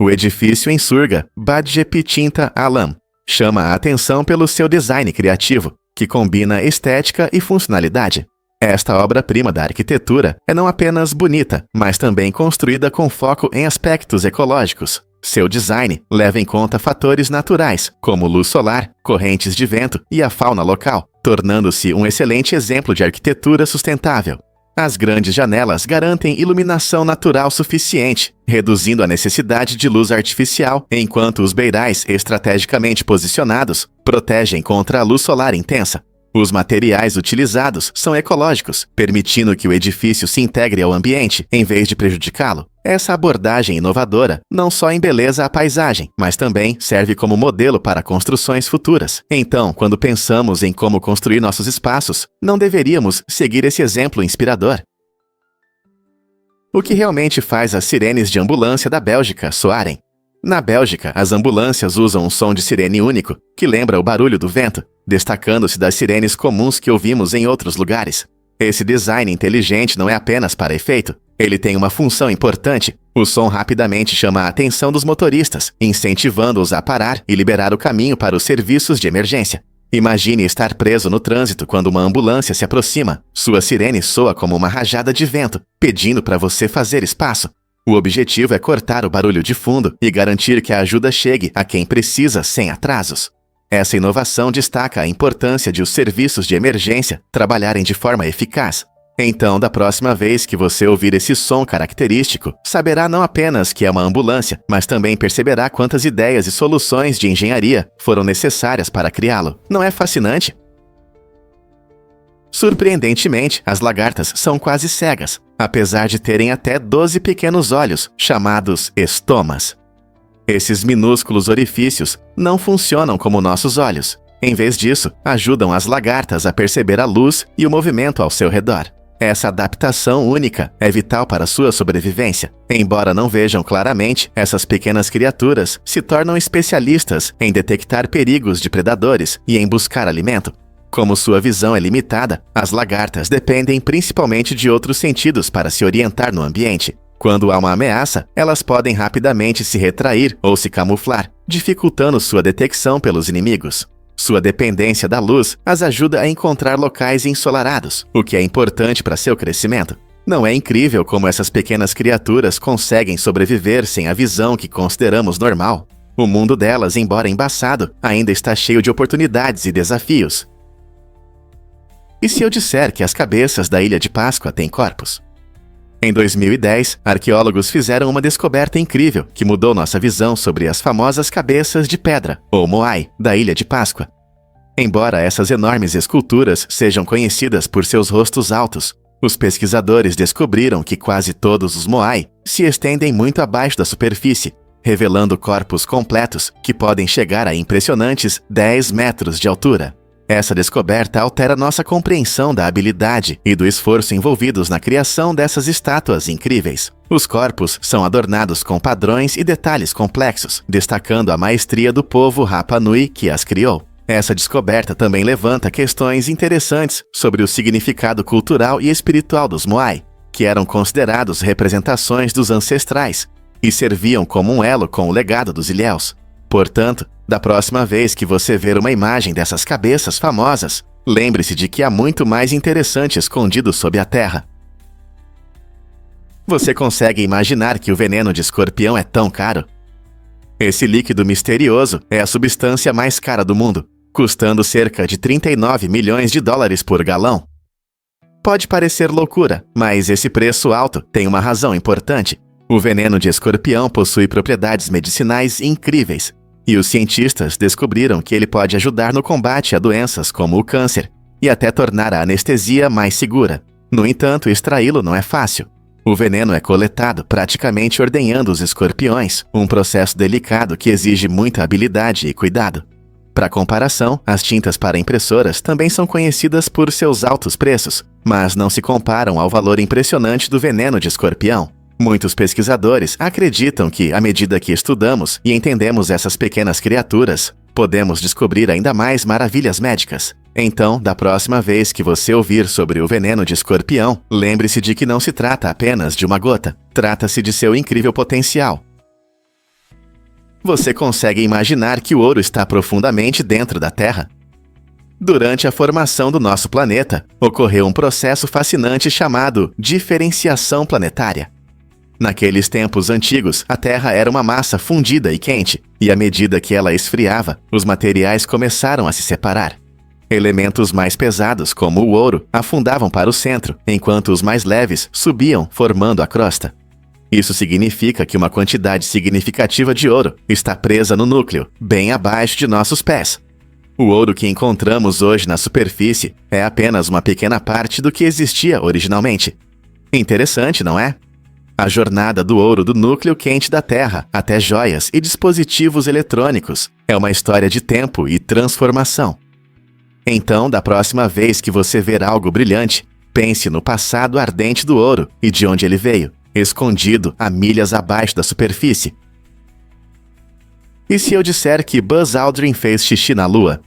O edifício em Surga, Badjepitinta Alam, chama a atenção pelo seu design criativo, que combina estética e funcionalidade. Esta obra-prima da arquitetura é não apenas bonita, mas também construída com foco em aspectos ecológicos. Seu design leva em conta fatores naturais, como luz solar, correntes de vento e a fauna local, tornando-se um excelente exemplo de arquitetura sustentável. As grandes janelas garantem iluminação natural suficiente, reduzindo a necessidade de luz artificial, enquanto os beirais estrategicamente posicionados protegem contra a luz solar intensa. Os materiais utilizados são ecológicos, permitindo que o edifício se integre ao ambiente, em vez de prejudicá-lo. Essa abordagem inovadora não só embeleza a paisagem, mas também serve como modelo para construções futuras. Então, quando pensamos em como construir nossos espaços, não deveríamos seguir esse exemplo inspirador? O que realmente faz as sirenes de ambulância da Bélgica soarem? Na Bélgica, as ambulâncias usam um som de sirene único, que lembra o barulho do vento, destacando-se das sirenes comuns que ouvimos em outros lugares. Esse design inteligente não é apenas para efeito, ele tem uma função importante. O som rapidamente chama a atenção dos motoristas, incentivando-os a parar e liberar o caminho para os serviços de emergência. Imagine estar preso no trânsito quando uma ambulância se aproxima. Sua sirene soa como uma rajada de vento, pedindo para você fazer espaço. O objetivo é cortar o barulho de fundo e garantir que a ajuda chegue a quem precisa sem atrasos. Essa inovação destaca a importância de os serviços de emergência trabalharem de forma eficaz. Então, da próxima vez que você ouvir esse som característico, saberá não apenas que é uma ambulância, mas também perceberá quantas ideias e soluções de engenharia foram necessárias para criá-lo. Não é fascinante? Surpreendentemente, as lagartas são quase cegas, apesar de terem até 12 pequenos olhos, chamados estomas. Esses minúsculos orifícios não funcionam como nossos olhos. Em vez disso, ajudam as lagartas a perceber a luz e o movimento ao seu redor. Essa adaptação única é vital para sua sobrevivência. Embora não vejam claramente, essas pequenas criaturas se tornam especialistas em detectar perigos de predadores e em buscar alimento. Como sua visão é limitada, as lagartas dependem principalmente de outros sentidos para se orientar no ambiente. Quando há uma ameaça, elas podem rapidamente se retrair ou se camuflar, dificultando sua detecção pelos inimigos. Sua dependência da luz as ajuda a encontrar locais ensolarados, o que é importante para seu crescimento. Não é incrível como essas pequenas criaturas conseguem sobreviver sem a visão que consideramos normal? O mundo delas, embora embaçado, ainda está cheio de oportunidades e desafios. E se eu disser que as cabeças da Ilha de Páscoa têm corpos? Em 2010, arqueólogos fizeram uma descoberta incrível que mudou nossa visão sobre as famosas cabeças de pedra, ou moai, da Ilha de Páscoa. Embora essas enormes esculturas sejam conhecidas por seus rostos altos, os pesquisadores descobriram que quase todos os moai se estendem muito abaixo da superfície, revelando corpos completos que podem chegar a impressionantes 10 metros de altura. Essa descoberta altera nossa compreensão da habilidade e do esforço envolvidos na criação dessas estátuas incríveis. Os corpos são adornados com padrões e detalhes complexos, destacando a maestria do povo Rapa Nui que as criou. Essa descoberta também levanta questões interessantes sobre o significado cultural e espiritual dos moai, que eram considerados representações dos ancestrais e serviam como um elo com o legado dos ilhéus. Portanto, da próxima vez que você ver uma imagem dessas cabeças famosas, lembre-se de que há muito mais interessante escondido sob a terra. Você consegue imaginar que o veneno de escorpião é tão caro? Esse líquido misterioso é a substância mais cara do mundo, custando cerca de 39 milhões de dólares por galão. Pode parecer loucura, mas esse preço alto tem uma razão importante. O veneno de escorpião possui propriedades medicinais incríveis, e os cientistas descobriram que ele pode ajudar no combate a doenças como o câncer e até tornar a anestesia mais segura. No entanto, extraí-lo não é fácil. O veneno é coletado praticamente ordenhando os escorpiões, um processo delicado que exige muita habilidade e cuidado. Para comparação, as tintas para impressoras também são conhecidas por seus altos preços, mas não se comparam ao valor impressionante do veneno de escorpião. Muitos pesquisadores acreditam que, à medida que estudamos e entendemos essas pequenas criaturas, podemos descobrir ainda mais maravilhas médicas. Então, da próxima vez que você ouvir sobre o veneno de escorpião, lembre-se de que não se trata apenas de uma gota. Trata-se de seu incrível potencial. Você consegue imaginar que o ouro está profundamente dentro da Terra? Durante a formação do nosso planeta, ocorreu um processo fascinante chamado diferenciação planetária. Naqueles tempos antigos, a Terra era uma massa fundida e quente, e à medida que ela esfriava, os materiais começaram a se separar. Elementos mais pesados, como o ouro, afundavam para o centro, enquanto os mais leves subiam, formando a crosta. Isso significa que uma quantidade significativa de ouro está presa no núcleo, bem abaixo de nossos pés. O ouro que encontramos hoje na superfície é apenas uma pequena parte do que existia originalmente. Interessante, não é? A jornada do ouro do núcleo quente da Terra até joias e dispositivos eletrônicos é uma história de tempo e transformação. Então, da próxima vez que você ver algo brilhante, pense no passado ardente do ouro e de onde ele veio, escondido a milhas abaixo da superfície. E se eu disser que Buzz Aldrin fez xixi na Lua?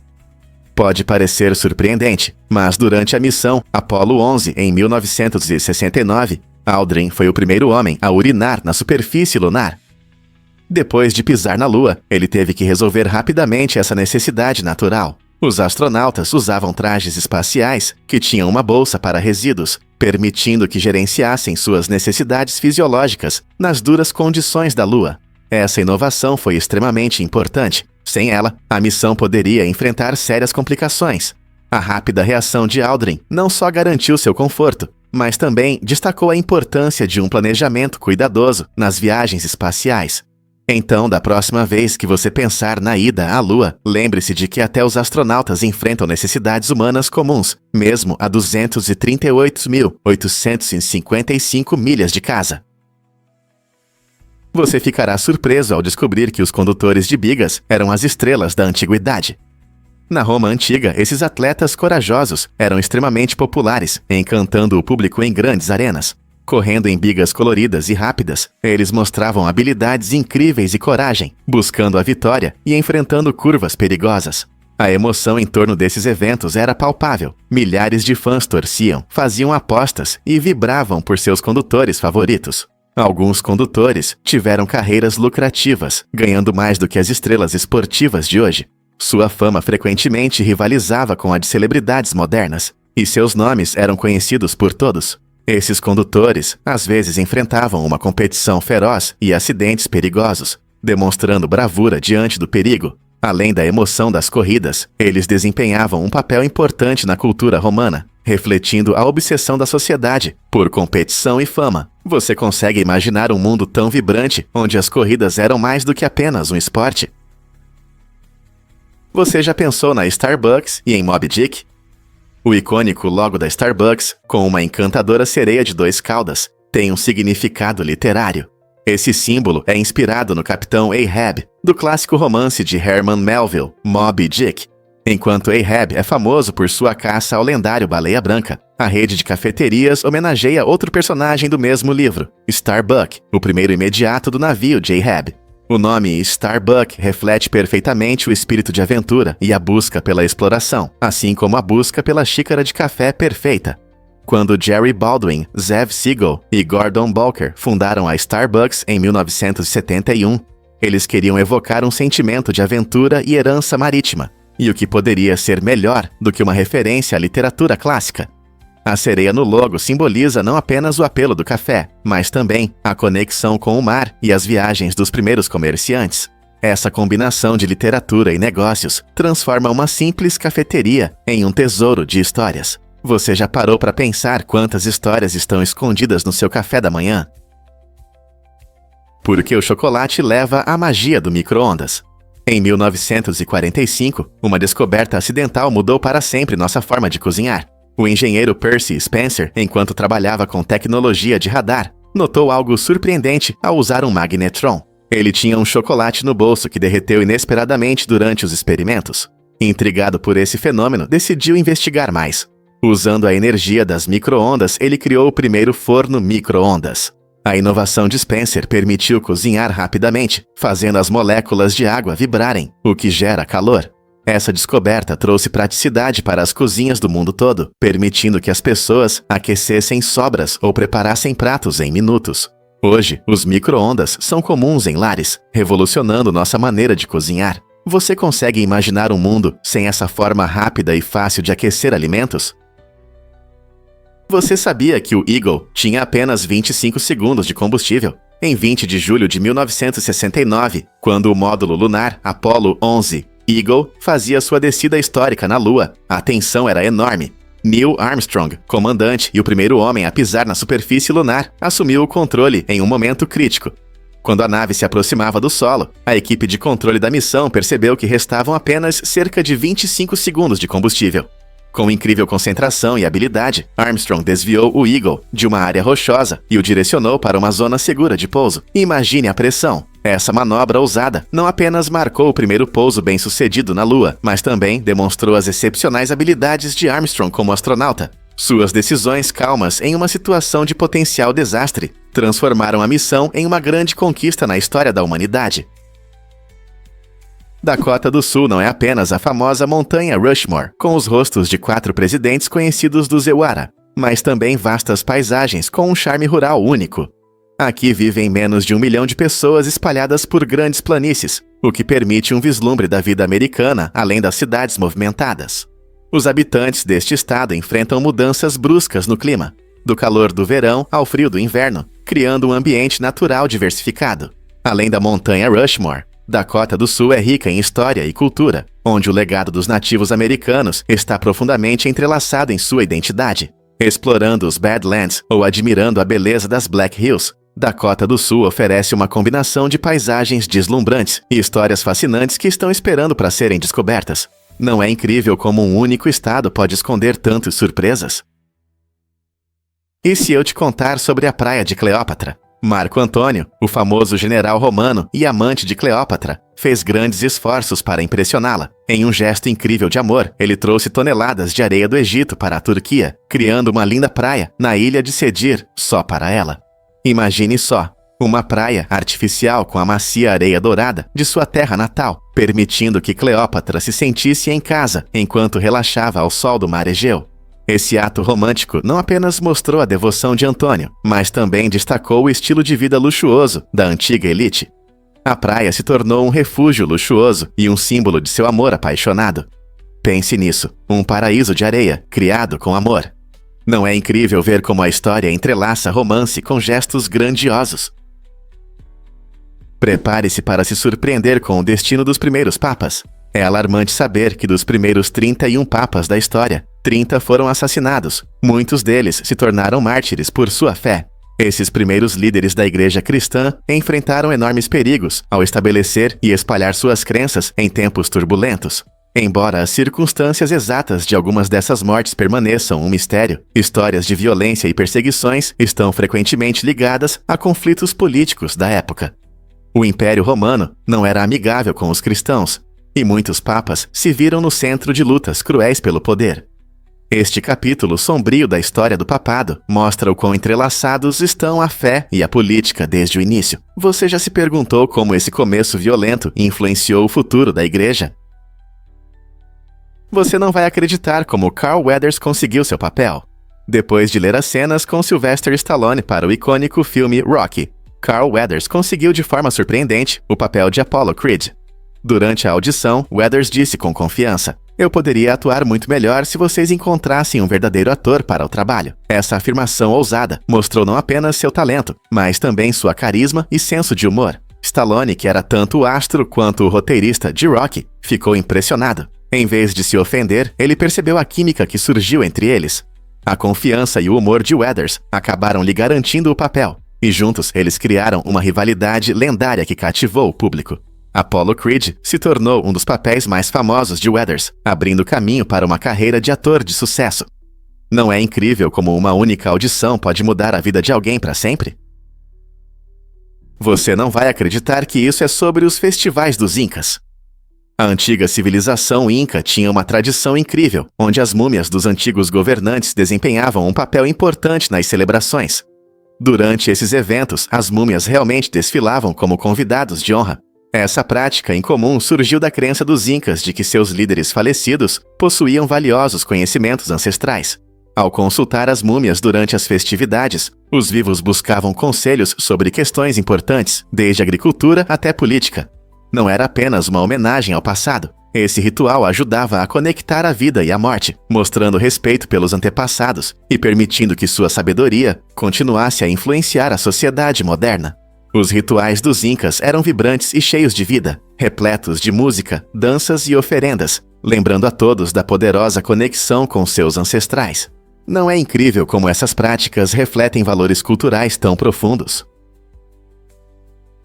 Pode parecer surpreendente, mas durante a missão Apollo 11 em 1969, Aldrin foi o primeiro homem a urinar na superfície lunar. Depois de pisar na Lua, ele teve que resolver rapidamente essa necessidade natural. Os astronautas usavam trajes espaciais que tinham uma bolsa para resíduos, permitindo que gerenciassem suas necessidades fisiológicas nas duras condições da Lua. Essa inovação foi extremamente importante. Sem ela, a missão poderia enfrentar sérias complicações. A rápida reação de Aldrin não só garantiu seu conforto, mas também destacou a importância de um planejamento cuidadoso nas viagens espaciais. Então, da próxima vez que você pensar na ida à Lua, lembre-se de que até os astronautas enfrentam necessidades humanas comuns, mesmo a 238.855 milhas de casa. Você ficará surpreso ao descobrir que os condutores de bigas eram as estrelas da antiguidade. Na Roma antiga, esses atletas corajosos eram extremamente populares, encantando o público em grandes arenas. Correndo em bigas coloridas e rápidas, eles mostravam habilidades incríveis e coragem, buscando a vitória e enfrentando curvas perigosas. A emoção em torno desses eventos era palpável. Milhares de fãs torciam, faziam apostas e vibravam por seus condutores favoritos. Alguns condutores tiveram carreiras lucrativas, ganhando mais do que as estrelas esportivas de hoje. Sua fama frequentemente rivalizava com a de celebridades modernas, e seus nomes eram conhecidos por todos. Esses condutores, às vezes, enfrentavam uma competição feroz e acidentes perigosos, demonstrando bravura diante do perigo. Além da emoção das corridas, eles desempenhavam um papel importante na cultura romana, refletindo a obsessão da sociedade por competição e fama. Você consegue imaginar um mundo tão vibrante, onde as corridas eram mais do que apenas um esporte? Você já pensou na Starbucks e em Moby Dick? O icônico logo da Starbucks, com uma encantadora sereia de 2 caudas, tem um significado literário. Esse símbolo é inspirado no capitão Ahab, do clássico romance de Herman Melville, Moby Dick. Enquanto Ahab é famoso por sua caça ao lendário Baleia Branca, a rede de cafeterias homenageia outro personagem do mesmo livro, Starbuck, o primeiro imediato do navio de Ahab. O nome Starbuck reflete perfeitamente o espírito de aventura e a busca pela exploração, assim como a busca pela xícara de café perfeita. Quando Jerry Baldwin, Zev Siegel e Gordon Bolker fundaram a Starbucks em 1971, eles queriam evocar um sentimento de aventura e herança marítima. E o que poderia ser melhor do que uma referência à literatura clássica? A sereia no logo simboliza não apenas o apelo do café, mas também a conexão com o mar e as viagens dos primeiros comerciantes. Essa combinação de literatura e negócios transforma uma simples cafeteria em um tesouro de histórias. Você já parou para pensar quantas histórias estão escondidas no seu café da manhã? Porque o chocolate leva à magia do micro-ondas. Em 1945, uma descoberta acidental mudou para sempre nossa forma de cozinhar. O engenheiro Percy Spencer, enquanto trabalhava com tecnologia de radar, notou algo surpreendente ao usar um magnetron. Ele tinha um chocolate no bolso que derreteu inesperadamente durante os experimentos. Intrigado por esse fenômeno, decidiu investigar mais. Usando a energia das micro-ondas, ele criou o primeiro forno micro-ondas. A inovação de Spencer permitiu cozinhar rapidamente, fazendo as moléculas de água vibrarem, o que gera calor. Essa descoberta trouxe praticidade para as cozinhas do mundo todo, permitindo que as pessoas aquecessem sobras ou preparassem pratos em minutos. Hoje, os micro-ondas são comuns em lares, revolucionando nossa maneira de cozinhar. Você consegue imaginar um mundo sem essa forma rápida e fácil de aquecer alimentos? Você sabia que o Eagle tinha apenas 25 segundos de combustível? Em 20 de julho de 1969, quando o módulo lunar Apollo 11 Eagle fazia sua descida histórica na Lua, a tensão era enorme. Neil Armstrong, comandante e o primeiro homem a pisar na superfície lunar, assumiu o controle em um momento crítico. Quando a nave se aproximava do solo, a equipe de controle da missão percebeu que restavam apenas cerca de 25 segundos de combustível. Com incrível concentração e habilidade, Armstrong desviou o Eagle de uma área rochosa e o direcionou para uma zona segura de pouso. Imagine a pressão! Essa manobra ousada não apenas marcou o primeiro pouso bem-sucedido na Lua, mas também demonstrou as excepcionais habilidades de Armstrong como astronauta. Suas decisões calmas em uma situação de potencial desastre transformaram a missão em uma grande conquista na história da humanidade. Dakota do Sul não é apenas a famosa montanha Rushmore, com os rostos de 4 presidentes conhecidos do Zeuara, mas também vastas paisagens com um charme rural único. Aqui vivem menos de 1 milhão de pessoas espalhadas por grandes planícies, o que permite um vislumbre da vida americana além das cidades movimentadas. Os habitantes deste estado enfrentam mudanças bruscas no clima, do calor do verão ao frio do inverno, criando um ambiente natural diversificado. Além da montanha Rushmore, Dakota do Sul é rica em história e cultura, onde o legado dos nativos americanos está profundamente entrelaçado em sua identidade. Explorando os Badlands ou admirando a beleza das Black Hills, Dakota do Sul oferece uma combinação de paisagens deslumbrantes e histórias fascinantes que estão esperando para serem descobertas. Não é incrível como um único estado pode esconder tantas surpresas? E se eu te contar sobre a Praia de Cleópatra? Marco Antônio, o famoso general romano e amante de Cleópatra, fez grandes esforços para impressioná-la. Em um gesto incrível de amor, ele trouxe toneladas de areia do Egito para a Turquia, criando uma linda praia na ilha de Sedir, só para ela. Imagine só, uma praia artificial com a macia areia dourada de sua terra natal, permitindo que Cleópatra se sentisse em casa enquanto relaxava ao sol do mar Egeu. Esse ato romântico não apenas mostrou a devoção de Antônio, mas também destacou o estilo de vida luxuoso da antiga elite. A praia se tornou um refúgio luxuoso e um símbolo de seu amor apaixonado. Pense nisso, um paraíso de areia, criado com amor. Não é incrível ver como a história entrelaça romance com gestos grandiosos? Prepare-se para se surpreender com o destino dos primeiros papas. É alarmante saber que dos primeiros 31 papas da história, 30 foram assassinados. Muitos deles se tornaram mártires por sua fé. Esses primeiros líderes da igreja cristã enfrentaram enormes perigos ao estabelecer e espalhar suas crenças em tempos turbulentos. Embora as circunstâncias exatas de algumas dessas mortes permaneçam um mistério, histórias de violência e perseguições estão frequentemente ligadas a conflitos políticos da época. O Império Romano não era amigável com os cristãos, e muitos papas se viram no centro de lutas cruéis pelo poder. Este capítulo sombrio da história do papado mostra o quão entrelaçados estão a fé e a política desde o início. Você já se perguntou como esse começo violento influenciou o futuro da igreja? Você não vai acreditar como Carl Weathers conseguiu seu papel. Depois de ler as cenas com Sylvester Stallone para o icônico filme Rocky, Carl Weathers conseguiu de forma surpreendente o papel de Apollo Creed. Durante a audição, Weathers disse com confiança: "Eu poderia atuar muito melhor se vocês encontrassem um verdadeiro ator para o trabalho." Essa afirmação ousada mostrou não apenas seu talento, mas também sua carisma e senso de humor. Stallone, que era tanto o astro quanto o roteirista de Rocky, ficou impressionado. Em vez de se ofender, ele percebeu a química que surgiu entre eles. A confiança e o humor de Weathers acabaram lhe garantindo o papel, e juntos eles criaram uma rivalidade lendária que cativou o público. Apollo Creed se tornou um dos papéis mais famosos de Weathers, abrindo caminho para uma carreira de ator de sucesso. Não é incrível como uma única audição pode mudar a vida de alguém para sempre? Você não vai acreditar que isso é sobre os festivais dos Incas. A antiga civilização Inca tinha uma tradição incrível, onde as múmias dos antigos governantes desempenhavam um papel importante nas celebrações. Durante esses eventos, as múmias realmente desfilavam como convidados de honra. Essa prática incomum surgiu da crença dos Incas de que seus líderes falecidos possuíam valiosos conhecimentos ancestrais. Ao consultar as múmias durante as festividades, os vivos buscavam conselhos sobre questões importantes, desde agricultura até política. Não era apenas uma homenagem ao passado. Esse ritual ajudava a conectar a vida e a morte, mostrando respeito pelos antepassados e permitindo que sua sabedoria continuasse a influenciar a sociedade moderna. Os rituais dos Incas eram vibrantes e cheios de vida, repletos de música, danças e oferendas, lembrando a todos da poderosa conexão com seus ancestrais. Não é incrível como essas práticas refletem valores culturais tão profundos?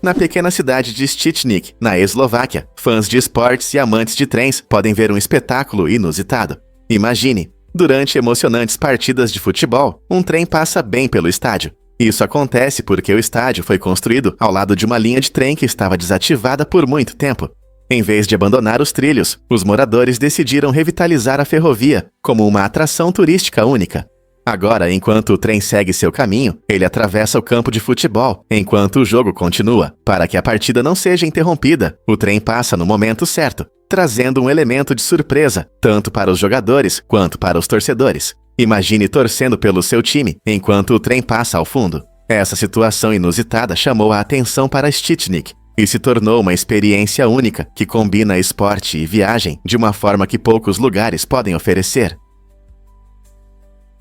Na pequena cidade de Štětník, na Eslováquia, fãs de esportes e amantes de trens podem ver um espetáculo inusitado. Imagine, durante emocionantes partidas de futebol, um trem passa bem pelo estádio. Isso acontece porque o estádio foi construído ao lado de uma linha de trem que estava desativada por muito tempo. Em vez de abandonar os trilhos, os moradores decidiram revitalizar a ferrovia como uma atração turística única. Agora, enquanto o trem segue seu caminho, ele atravessa o campo de futebol, enquanto o jogo continua. Para que a partida não seja interrompida, o trem passa no momento certo, trazendo um elemento de surpresa, tanto para os jogadores quanto para os torcedores. Imagine torcendo pelo seu time, enquanto o trem passa ao fundo. Essa situação inusitada chamou a atenção para Stitchnik e se tornou uma experiência única que combina esporte e viagem de uma forma que poucos lugares podem oferecer.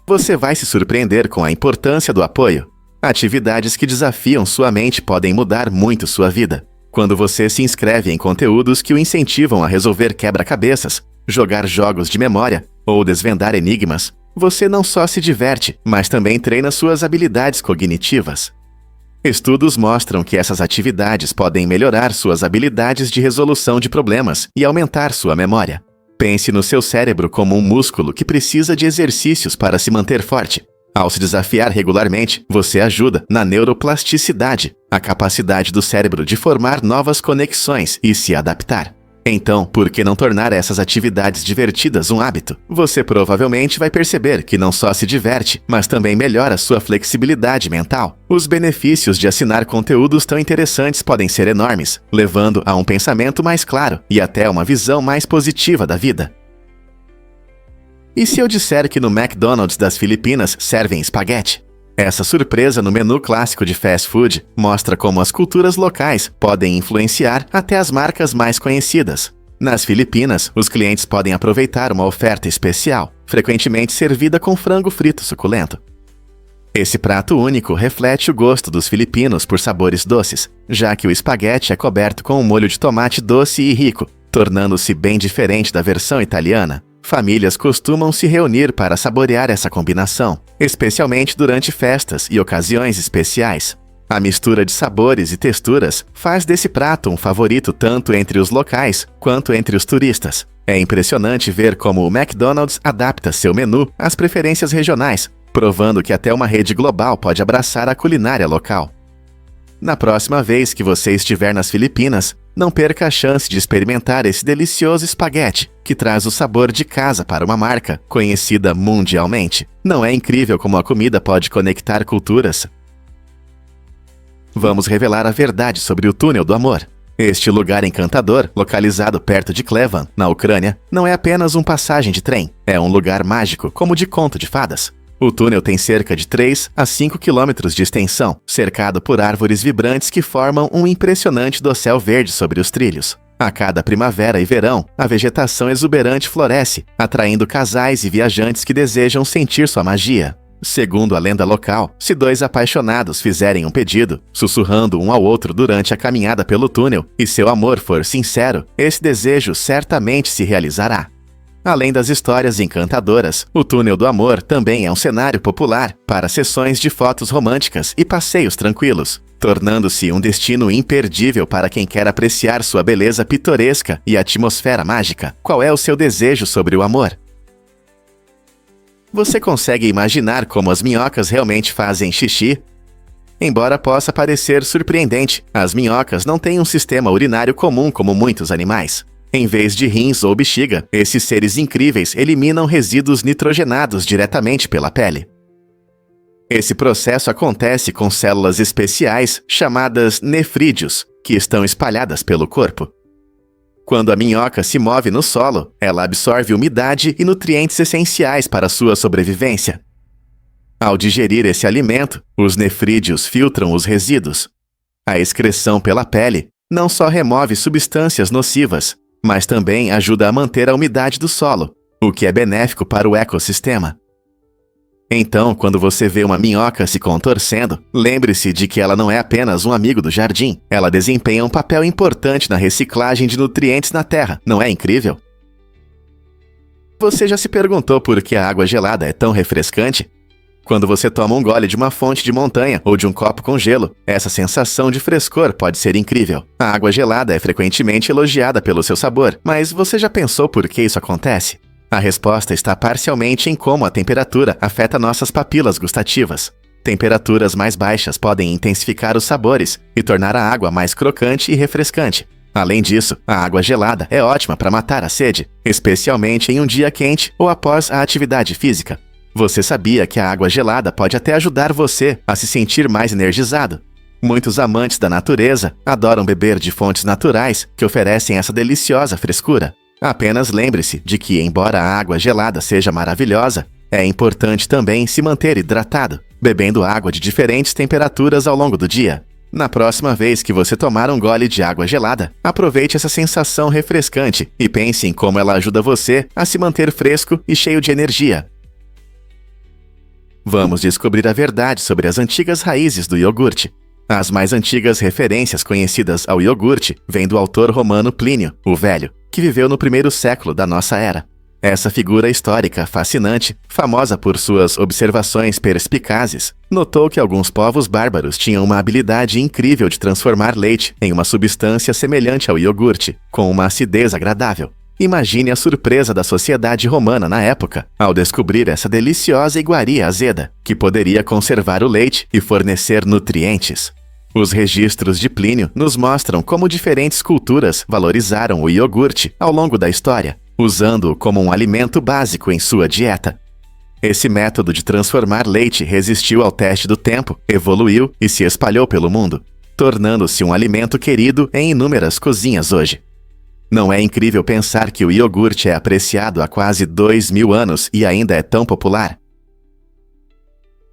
Você vai se surpreender com a importância do apoio. Atividades que desafiam sua mente podem mudar muito sua vida. Quando você se inscreve em conteúdos que o incentivam a resolver quebra-cabeças, jogar jogos de memória ou desvendar enigmas, você não só se diverte, mas também treina suas habilidades cognitivas. Estudos mostram que essas atividades podem melhorar suas habilidades de resolução de problemas e aumentar sua memória. Pense no seu cérebro como um músculo que precisa de exercícios para se manter forte. Ao se desafiar regularmente, você ajuda na neuroplasticidade, a capacidade do cérebro de formar novas conexões e se adaptar. Então, por que não tornar essas atividades divertidas um hábito? Você provavelmente vai perceber que não só se diverte, mas também melhora sua flexibilidade mental. Os benefícios de assinar conteúdos tão interessantes podem ser enormes, levando a um pensamento mais claro e até uma visão mais positiva da vida. E se eu disser que no McDonald's das Filipinas servem espaguete? Essa surpresa no menu clássico de fast food mostra como as culturas locais podem influenciar até as marcas mais conhecidas. Nas Filipinas, os clientes podem aproveitar uma oferta especial, frequentemente servida com frango frito suculento. Esse prato único reflete o gosto dos filipinos por sabores doces, já que o espaguete é coberto com um molho de tomate doce e rico, tornando-se bem diferente da versão italiana. Famílias costumam se reunir para saborear essa combinação, especialmente durante festas e ocasiões especiais. A mistura de sabores e texturas faz desse prato um favorito tanto entre os locais quanto entre os turistas. É impressionante ver como o McDonald's adapta seu menu às preferências regionais, provando que até uma rede global pode abraçar a culinária local. Na próxima vez que você estiver nas Filipinas, não perca a chance de experimentar esse delicioso espaguete, que traz o sabor de casa para uma marca conhecida mundialmente. Não é incrível como a comida pode conectar culturas? Vamos revelar a verdade sobre o Túnel do Amor. Este lugar encantador, localizado perto de Klevan, na Ucrânia, não é apenas uma passagem de trem, é um lugar mágico, como de conto de fadas. O túnel tem cerca de 3 a 5 quilômetros de extensão, cercado por árvores vibrantes que formam um impressionante dossel verde sobre os trilhos. A cada primavera e verão, a vegetação exuberante floresce, atraindo casais e viajantes que desejam sentir sua magia. Segundo a lenda local, se dois apaixonados fizerem um pedido, sussurrando um ao outro durante a caminhada pelo túnel, e seu amor for sincero, esse desejo certamente se realizará. Além das histórias encantadoras, o Túnel do Amor também é um cenário popular para sessões de fotos românticas e passeios tranquilos, tornando-se um destino imperdível para quem quer apreciar sua beleza pitoresca e atmosfera mágica. Qual é o seu desejo sobre o amor? Você consegue imaginar como as minhocas realmente fazem xixi? Embora possa parecer surpreendente, as minhocas não têm um sistema urinário comum como muitos animais. Em vez de rins ou bexiga, esses seres incríveis eliminam resíduos nitrogenados diretamente pela pele. Esse processo acontece com células especiais chamadas nefrídeos, que estão espalhadas pelo corpo. Quando a minhoca se move no solo, ela absorve umidade e nutrientes essenciais para sua sobrevivência. Ao digerir esse alimento, os nefrídeos filtram os resíduos. A excreção pela pele não só remove substâncias nocivas, mas também ajuda a manter a umidade do solo, o que é benéfico para o ecossistema. Então, quando você vê uma minhoca se contorcendo, lembre-se de que ela não é apenas um amigo do jardim. Ela desempenha um papel importante na reciclagem de nutrientes na terra. Não é incrível? Você já se perguntou por que a água gelada é tão refrescante? Quando você toma um gole de uma fonte de montanha ou de um copo com gelo, essa sensação de frescor pode ser incrível. A água gelada é frequentemente elogiada pelo seu sabor, mas você já pensou por que isso acontece? A resposta está parcialmente em como a temperatura afeta nossas papilas gustativas. Temperaturas mais baixas podem intensificar os sabores e tornar a água mais crocante e refrescante. Além disso, a água gelada é ótima para matar a sede, especialmente em um dia quente ou após a atividade física. Você sabia que a água gelada pode até ajudar você a se sentir mais energizado? Muitos amantes da natureza adoram beber de fontes naturais que oferecem essa deliciosa frescura. Apenas lembre-se de que, embora a água gelada seja maravilhosa, é importante também se manter hidratado. bebendo água de diferentes temperaturas ao longo do dia. Na próxima vez que você tomar um gole de água gelada, aproveite essa sensação refrescante e pense em como ela ajuda você a se manter fresco e cheio de energia. Vamos descobrir a verdade sobre as antigas raízes do iogurte. As mais antigas referências conhecidas ao iogurte vêm do autor romano Plínio, o Velho, que viveu no primeiro século da nossa era. Essa figura histórica fascinante, famosa por suas observações perspicazes, notou que alguns povos bárbaros tinham uma habilidade incrível de transformar leite em uma substância semelhante ao iogurte, com uma acidez agradável. Imagine a surpresa da sociedade romana na época, ao descobrir essa deliciosa iguaria azeda, que poderia conservar o leite e fornecer nutrientes. Os registros de Plínio nos mostram como diferentes culturas valorizaram o iogurte ao longo da história, usando-o como um alimento básico em sua dieta. Esse método de transformar leite resistiu ao teste do tempo, evoluiu e se espalhou pelo mundo, tornando-se um alimento querido em inúmeras cozinhas hoje. Não é incrível pensar que o iogurte é apreciado há quase 2000 anos e ainda é tão popular?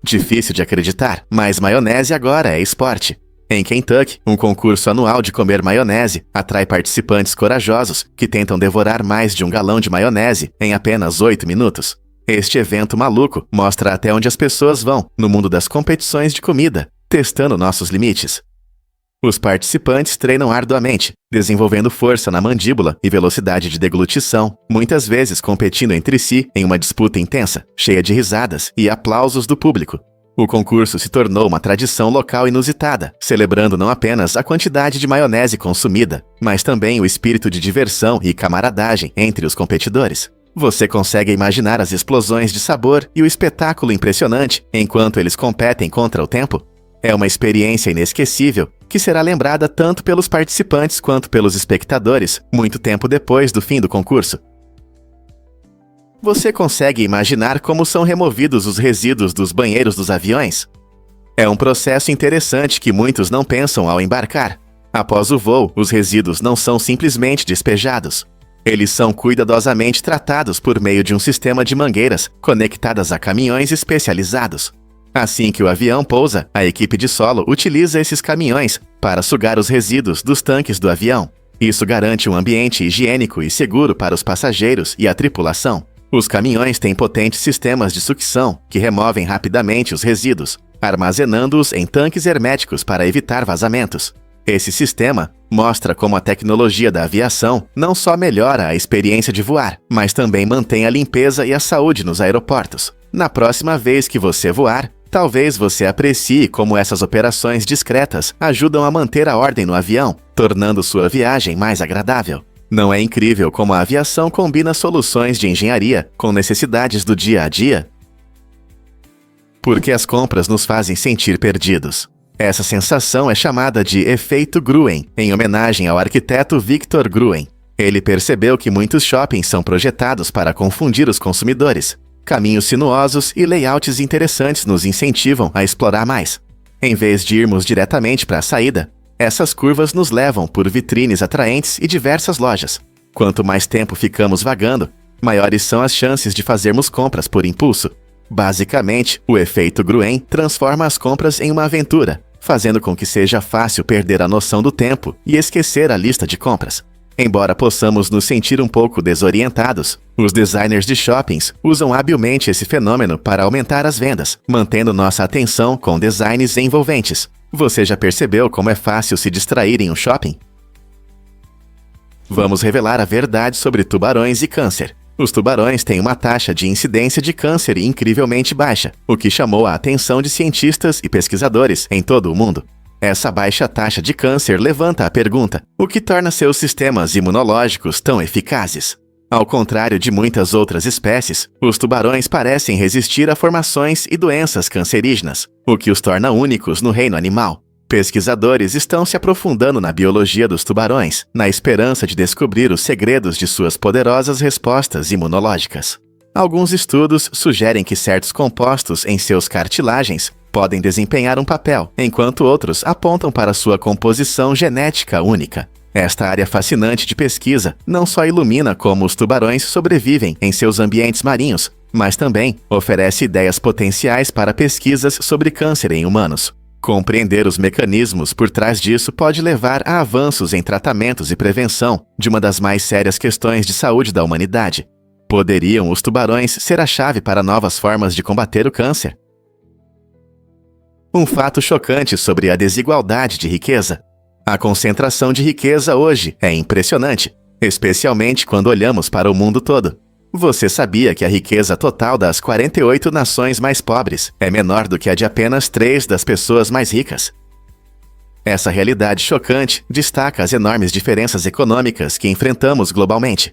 Difícil de acreditar, mas maionese agora é esporte. Em Kentucky, um concurso anual de comer maionese atrai participantes corajosos que tentam devorar mais de 1 galão de maionese em apenas 8 minutos. Este evento maluco mostra até onde as pessoas vão no mundo das competições de comida, testando nossos limites. Os participantes treinam arduamente, desenvolvendo força na mandíbula e velocidade de deglutição, muitas vezes competindo entre si em uma disputa intensa, cheia de risadas e aplausos do público. O concurso se tornou uma tradição local inusitada, celebrando não apenas a quantidade de maionese consumida, mas também o espírito de diversão e camaradagem entre os competidores. Você consegue imaginar as explosões de sabor e o espetáculo impressionante enquanto eles competem contra o tempo? É uma experiência inesquecível que será lembrada tanto pelos participantes quanto pelos espectadores, muito tempo depois do fim do concurso. Você consegue imaginar como são removidos os resíduos dos banheiros dos aviões? É um processo interessante que muitos não pensam ao embarcar. Após o voo, os resíduos não são simplesmente despejados. Eles são cuidadosamente tratados por meio de um sistema de mangueiras conectadas a caminhões especializados. Assim que o avião pousa, a equipe de solo utiliza esses caminhões para sugar os resíduos dos tanques do avião. Isso garante um ambiente higiênico e seguro para os passageiros e a tripulação. Os caminhões têm potentes sistemas de sucção que removem rapidamente os resíduos, armazenando-os em tanques herméticos para evitar vazamentos. Esse sistema mostra como a tecnologia da aviação não só melhora a experiência de voar, mas também mantém a limpeza e a saúde nos aeroportos. Na próxima vez que você voar, talvez você aprecie como essas operações discretas ajudam a manter a ordem no avião, tornando sua viagem mais agradável. Não é incrível como a aviação combina soluções de engenharia com necessidades do dia a dia? Porque as compras nos fazem sentir perdidos. Essa sensação é chamada de efeito Gruen, em homenagem ao arquiteto Victor Gruen. Ele percebeu que muitos shoppings são projetados para confundir os consumidores. Caminhos sinuosos e layouts interessantes nos incentivam a explorar mais. Em vez de irmos diretamente para a saída, essas curvas nos levam por vitrines atraentes e diversas lojas. Quanto mais tempo ficamos vagando, maiores são as chances de fazermos compras por impulso. Basicamente, o efeito Gruen transforma as compras em uma aventura, fazendo com que seja fácil perder a noção do tempo e esquecer a lista de compras. Embora possamos nos sentir um pouco desorientados, os designers de shoppings usam habilmente esse fenômeno para aumentar as vendas, mantendo nossa atenção com designs envolventes. Você já percebeu como é fácil se distrair em um shopping? Vamos revelar a verdade sobre tubarões e câncer. Os tubarões têm uma taxa de incidência de câncer incrivelmente baixa, o que chamou a atenção de cientistas e pesquisadores em todo o mundo. Essa baixa taxa de câncer levanta a pergunta: o que torna seus sistemas imunológicos tão eficazes? Ao contrário de muitas outras espécies, os tubarões parecem resistir a formações e doenças cancerígenas, o que os torna únicos no reino animal. Pesquisadores estão se aprofundando na biologia dos tubarões, na esperança de descobrir os segredos de suas poderosas respostas imunológicas. Alguns estudos sugerem que certos compostos em seus cartilagens podem desempenhar um papel, enquanto outros apontam para sua composição genética única. Esta área fascinante de pesquisa não só ilumina como os tubarões sobrevivem em seus ambientes marinhos, mas também oferece ideias potenciais para pesquisas sobre câncer em humanos. Compreender os mecanismos por trás disso pode levar a avanços em tratamentos e prevenção de uma das mais sérias questões de saúde da humanidade. Poderiam os tubarões ser a chave para novas formas de combater o câncer? Um fato chocante sobre a desigualdade de riqueza. A concentração de riqueza hoje é impressionante, especialmente quando olhamos para o mundo todo. Você sabia que a riqueza total das 48 nações mais pobres é menor do que a de apenas 3 das pessoas mais ricas? Essa realidade chocante destaca as enormes diferenças econômicas que enfrentamos globalmente.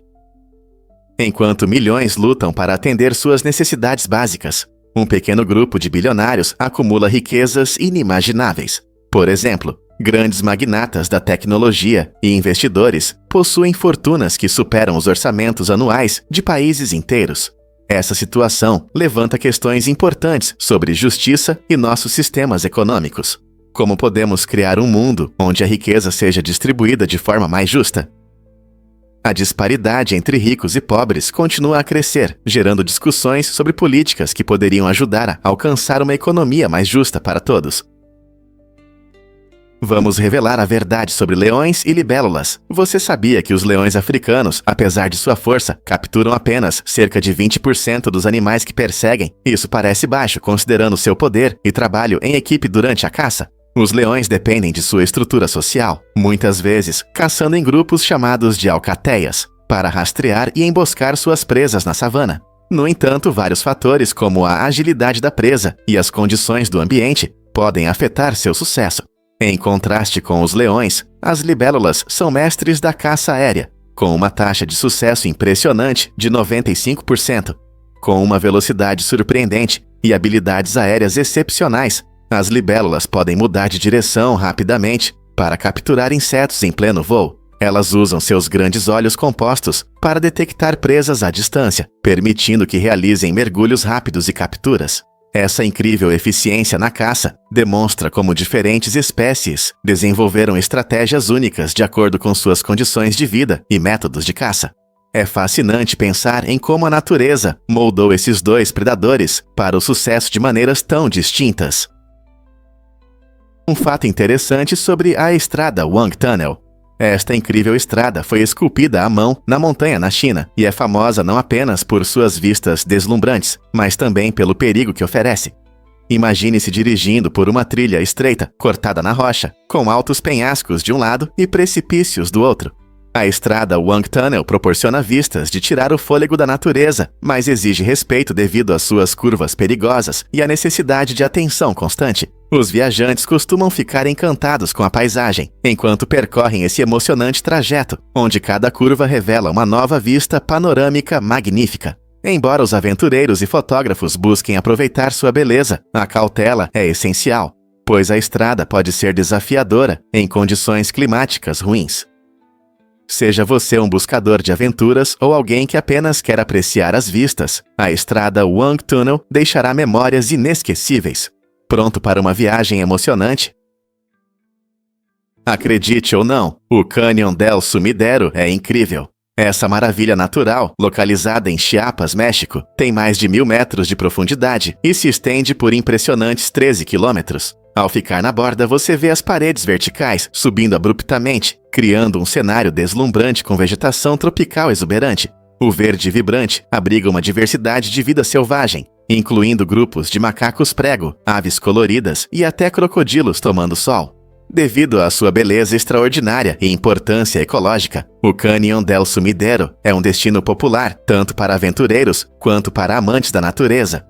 Enquanto milhões lutam para atender suas necessidades básicas, um pequeno grupo de bilionários acumula riquezas inimagináveis. Por exemplo, grandes magnatas da tecnologia e investidores possuem fortunas que superam os orçamentos anuais de países inteiros. Essa situação levanta questões importantes sobre justiça e nossos sistemas econômicos. Como podemos criar um mundo onde a riqueza seja distribuída de forma mais justa? A disparidade entre ricos e pobres continua a crescer, gerando discussões sobre políticas que poderiam ajudar a alcançar uma economia mais justa para todos. Vamos revelar a verdade sobre leões e libélulas. Você sabia que os leões africanos, apesar de sua força, capturam apenas cerca de 20% dos animais que perseguem? Isso parece baixo, considerando seu poder e trabalho em equipe durante a caça. Os leões dependem de sua estrutura social, muitas vezes caçando em grupos chamados de alcateias, para rastrear e emboscar suas presas na savana. No entanto, vários fatores, como a agilidade da presa e as condições do ambiente, podem afetar seu sucesso. Em contraste com os leões, as libélulas são mestres da caça aérea, com uma taxa de sucesso impressionante de 95%. Com uma velocidade surpreendente e habilidades aéreas excepcionais, as libélulas podem mudar de direção rapidamente para capturar insetos em pleno voo. Elas usam seus grandes olhos compostos para detectar presas à distância, permitindo que realizem mergulhos rápidos e capturas. Essa incrível eficiência na caça demonstra como diferentes espécies desenvolveram estratégias únicas de acordo com suas condições de vida e métodos de caça. É fascinante pensar em como a natureza moldou esses dois predadores para o sucesso de maneiras tão distintas. Um fato interessante sobre a estrada Wang Tunnel. Esta incrível estrada foi esculpida à mão na montanha na China e é famosa não apenas por suas vistas deslumbrantes, mas também pelo perigo que oferece. Imagine-se dirigindo por uma trilha estreita, cortada na rocha, com altos penhascos de um lado e precipícios do outro. A estrada Wang Tunnel proporciona vistas de tirar o fôlego da natureza, mas exige respeito devido às suas curvas perigosas e à necessidade de atenção constante. Os viajantes costumam ficar encantados com a paisagem, enquanto percorrem esse emocionante trajeto, onde cada curva revela uma nova vista panorâmica magnífica. Embora os aventureiros e fotógrafos busquem aproveitar sua beleza, a cautela é essencial, pois a estrada pode ser desafiadora em condições climáticas ruins. Seja você um buscador de aventuras ou alguém que apenas quer apreciar as vistas, a estrada Wang Tunnel deixará memórias inesquecíveis. Pronto para uma viagem emocionante? Acredite ou não, o Canyon del Sumidero é incrível. Essa maravilha natural, localizada em Chiapas, México, tem mais de 1.000 metros de profundidade e se estende por impressionantes 13 quilômetros. Ao ficar na borda, você vê as paredes verticais subindo abruptamente, criando um cenário deslumbrante com vegetação tropical exuberante. O verde vibrante abriga uma diversidade de vida selvagem, incluindo grupos de macacos prego, aves coloridas e até crocodilos tomando sol. Devido à sua beleza extraordinária e importância ecológica, o Canyon del Sumidero é um destino popular tanto para aventureiros quanto para amantes da natureza.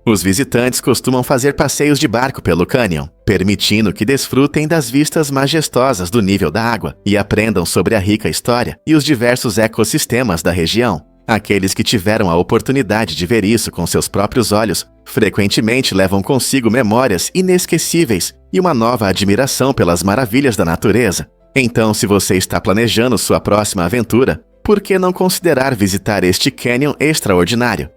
Os visitantes costumam fazer passeios de barco pelo cânion, permitindo que desfrutem das vistas majestosas do nível da água e aprendam sobre a rica história e os diversos ecossistemas da região. Aqueles que tiveram a oportunidade de ver isso com seus próprios olhos frequentemente levam consigo memórias inesquecíveis e uma nova admiração pelas maravilhas da natureza. Então, se você está planejando sua próxima aventura, por que não considerar visitar este cânion extraordinário?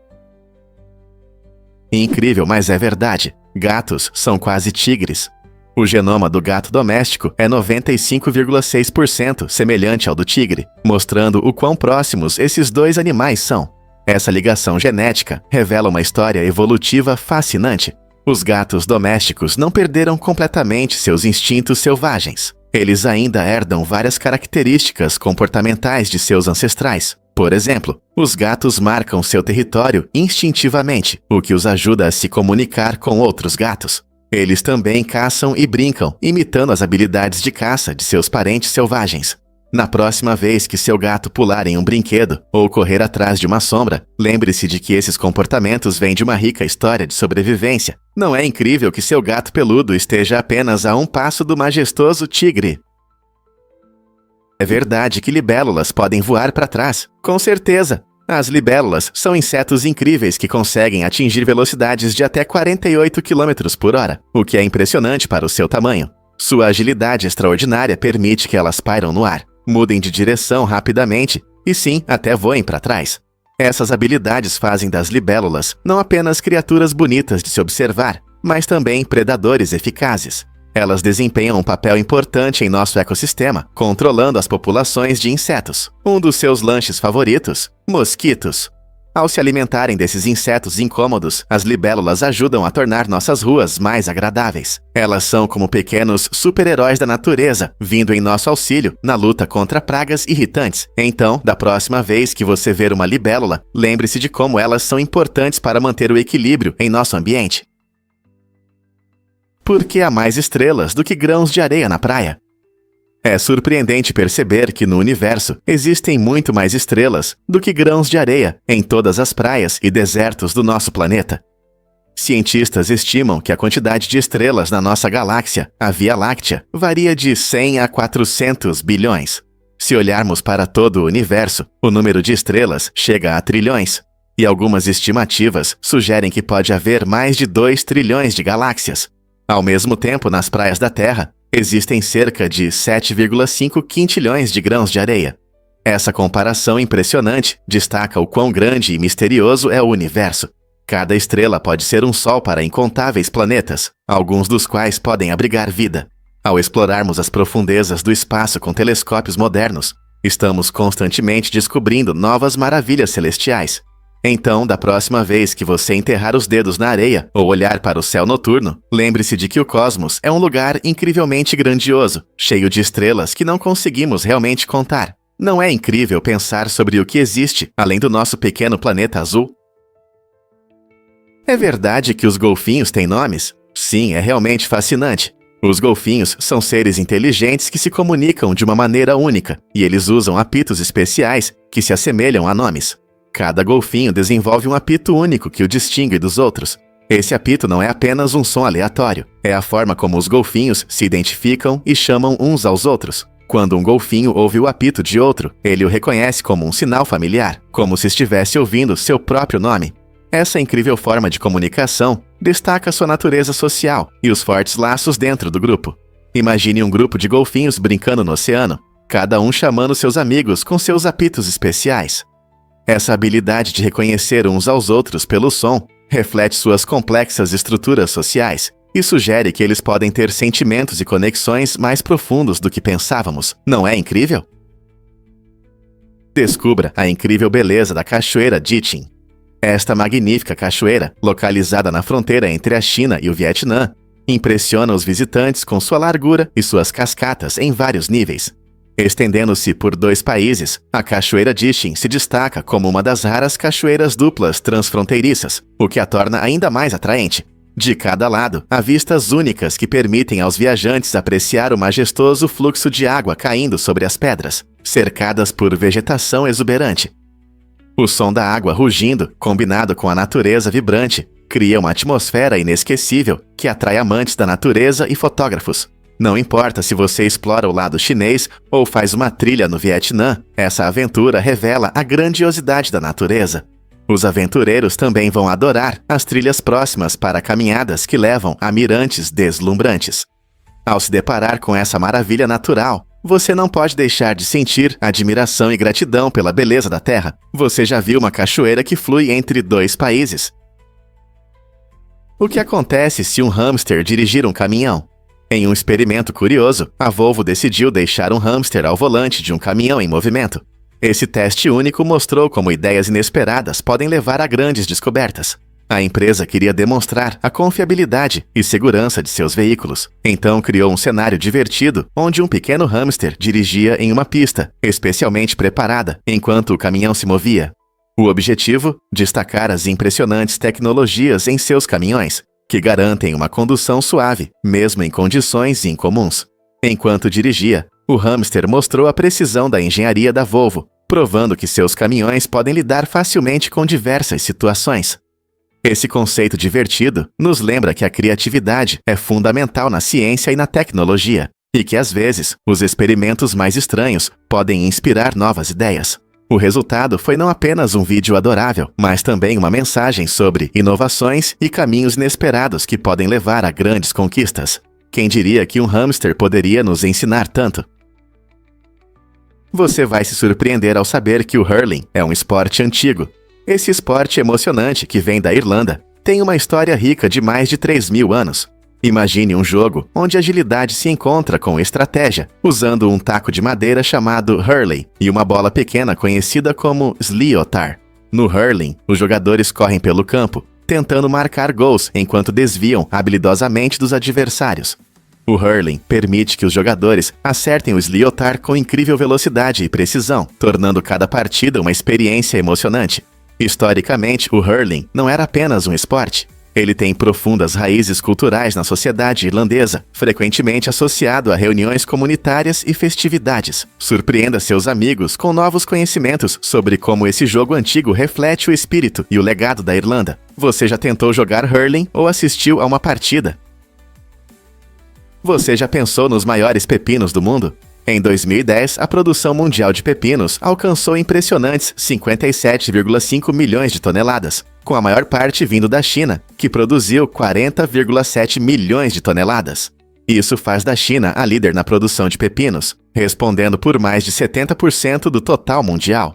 Incrível, mas é verdade. Gatos são quase tigres. O genoma do gato doméstico é 95,6% semelhante ao do tigre, mostrando o quão próximos esses dois animais são. Essa ligação genética revela uma história evolutiva fascinante. Os gatos domésticos não perderam completamente seus instintos selvagens. Eles ainda herdam várias características comportamentais de seus ancestrais. Por exemplo, os gatos marcam seu território instintivamente, o que os ajuda a se comunicar com outros gatos. Eles também caçam e brincam, imitando as habilidades de caça de seus parentes selvagens. Na próxima vez que seu gato pular em um brinquedo ou correr atrás de uma sombra, lembre-se de que esses comportamentos vêm de uma rica história de sobrevivência. Não é incrível que seu gato peludo esteja apenas a um passo do majestoso tigre? É verdade que libélulas podem voar para trás. Com certeza! As libélulas são insetos incríveis que conseguem atingir velocidades de até 48 km por hora, o que é impressionante para o seu tamanho. Sua agilidade extraordinária permite que elas pairam no ar, mudem de direção rapidamente e sim, até voem para trás. Essas habilidades fazem das libélulas não apenas criaturas bonitas de se observar, mas também predadores eficazes. Elas desempenham um papel importante em nosso ecossistema, controlando as populações de insetos. Um dos seus lanches favoritos? Mosquitos. Ao se alimentarem desses insetos incômodos, as libélulas ajudam a tornar nossas ruas mais agradáveis. Elas são como pequenos super-heróis da natureza, vindo em nosso auxílio na luta contra pragas irritantes. Então, da próxima vez que você ver uma libélula, lembre-se de como elas são importantes para manter o equilíbrio em nosso ambiente. Por que há mais estrelas do que grãos de areia na praia? É surpreendente perceber que no universo existem muito mais estrelas do que grãos de areia em todas as praias e desertos do nosso planeta. Cientistas estimam que a quantidade de estrelas na nossa galáxia, a Via Láctea, varia de 100 a 400 bilhões. Se olharmos para todo o universo, o número de estrelas chega a trilhões, e algumas estimativas sugerem que pode haver mais de 2 trilhões de galáxias. Ao mesmo tempo, nas praias da Terra, existem cerca de 7,5 quintilhões de grãos de areia. Essa comparação impressionante destaca o quão grande e misterioso é o universo. Cada estrela pode ser um sol para incontáveis planetas, alguns dos quais podem abrigar vida. Ao explorarmos as profundezas do espaço com telescópios modernos, estamos constantemente descobrindo novas maravilhas celestiais. Então, da próxima vez que você enterrar os dedos na areia ou olhar para o céu noturno, lembre-se de que o cosmos é um lugar incrivelmente grandioso, cheio de estrelas que não conseguimos realmente contar. Não é incrível pensar sobre o que existe além do nosso pequeno planeta azul? É verdade que os golfinhos têm nomes? Sim, é realmente fascinante. Os golfinhos são seres inteligentes que se comunicam de uma maneira única, e eles usam apitos especiais que se assemelham a nomes. Cada golfinho desenvolve um apito único que o distingue dos outros. Esse apito não é apenas um som aleatório, é a forma como os golfinhos se identificam e chamam uns aos outros. Quando um golfinho ouve o apito de outro, ele o reconhece como um sinal familiar, como se estivesse ouvindo seu próprio nome. Essa incrível forma de comunicação destaca sua natureza social e os fortes laços dentro do grupo. Imagine um grupo de golfinhos brincando no oceano, cada um chamando seus amigos com seus apitos especiais. Essa habilidade de reconhecer uns aos outros pelo som reflete suas complexas estruturas sociais e sugere que eles podem ter sentimentos e conexões mais profundos do que pensávamos. Não é incrível? Descubra a incrível beleza da Cachoeira Dichin. Esta magnífica cachoeira, localizada na fronteira entre a China e o Vietnã, impressiona os visitantes com sua largura e suas cascatas em vários níveis. Estendendo-se por 2 países, a Cachoeira Dichin se destaca como uma das raras cachoeiras duplas transfronteiriças, o que a torna ainda mais atraente. De cada lado, há vistas únicas que permitem aos viajantes apreciar o majestoso fluxo de água caindo sobre as pedras, cercadas por vegetação exuberante. O som da água rugindo, combinado com a natureza vibrante, cria uma atmosfera inesquecível que atrai amantes da natureza e fotógrafos. Não importa se você explora o lado chinês ou faz uma trilha no Vietnã, essa aventura revela a grandiosidade da natureza. Os aventureiros também vão adorar as trilhas próximas para caminhadas que levam a mirantes deslumbrantes. Ao se deparar com essa maravilha natural, você não pode deixar de sentir admiração e gratidão pela beleza da terra. Você já viu uma cachoeira que flui entre 2 países? O que acontece se um hamster dirigir um caminhão? Em um experimento curioso, a Volvo decidiu deixar um hamster ao volante de um caminhão em movimento. Esse teste único mostrou como ideias inesperadas podem levar a grandes descobertas. A empresa queria demonstrar a confiabilidade e segurança de seus veículos. Então criou um cenário divertido onde um pequeno hamster dirigia em uma pista, especialmente preparada, enquanto o caminhão se movia. O objetivo? Destacar as impressionantes tecnologias em seus caminhões, que garantem uma condução suave, mesmo em condições incomuns. Enquanto dirigia, o hamster mostrou a precisão da engenharia da Volvo, provando que seus caminhões podem lidar facilmente com diversas situações. Esse conceito divertido nos lembra que a criatividade é fundamental na ciência e na tecnologia, e que às vezes os experimentos mais estranhos podem inspirar novas ideias. O resultado foi não apenas um vídeo adorável, mas também uma mensagem sobre inovações e caminhos inesperados que podem levar a grandes conquistas. Quem diria que um hamster poderia nos ensinar tanto? Você vai se surpreender ao saber que o hurling é um esporte antigo. Esse esporte emocionante que vem da Irlanda tem uma história rica de mais de 3.000 anos. Imagine um jogo onde a agilidade se encontra com estratégia, usando um taco de madeira chamado hurley e uma bola pequena conhecida como sliotar. No hurling, os jogadores correm pelo campo, tentando marcar gols enquanto desviam habilidosamente dos adversários. O hurling permite que os jogadores acertem o sliotar com incrível velocidade e precisão, tornando cada partida uma experiência emocionante. Historicamente, o hurling não era apenas um esporte. Ele tem profundas raízes culturais na sociedade irlandesa, frequentemente associado a reuniões comunitárias e festividades. Surpreenda seus amigos com novos conhecimentos sobre como esse jogo antigo reflete o espírito e o legado da Irlanda. Você já tentou jogar hurling ou assistiu a uma partida? Você já pensou nos maiores pepinos do mundo? Em 2010, a produção mundial de pepinos alcançou impressionantes 57,5 milhões de toneladas, com a maior parte vindo da China, que produziu 40,7 milhões de toneladas. Isso faz da China a líder na produção de pepinos, respondendo por mais de 70% do total mundial.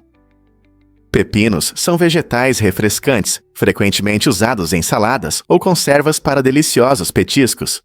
Pepinos são vegetais refrescantes, frequentemente usados em saladas ou conservas para deliciosos petiscos.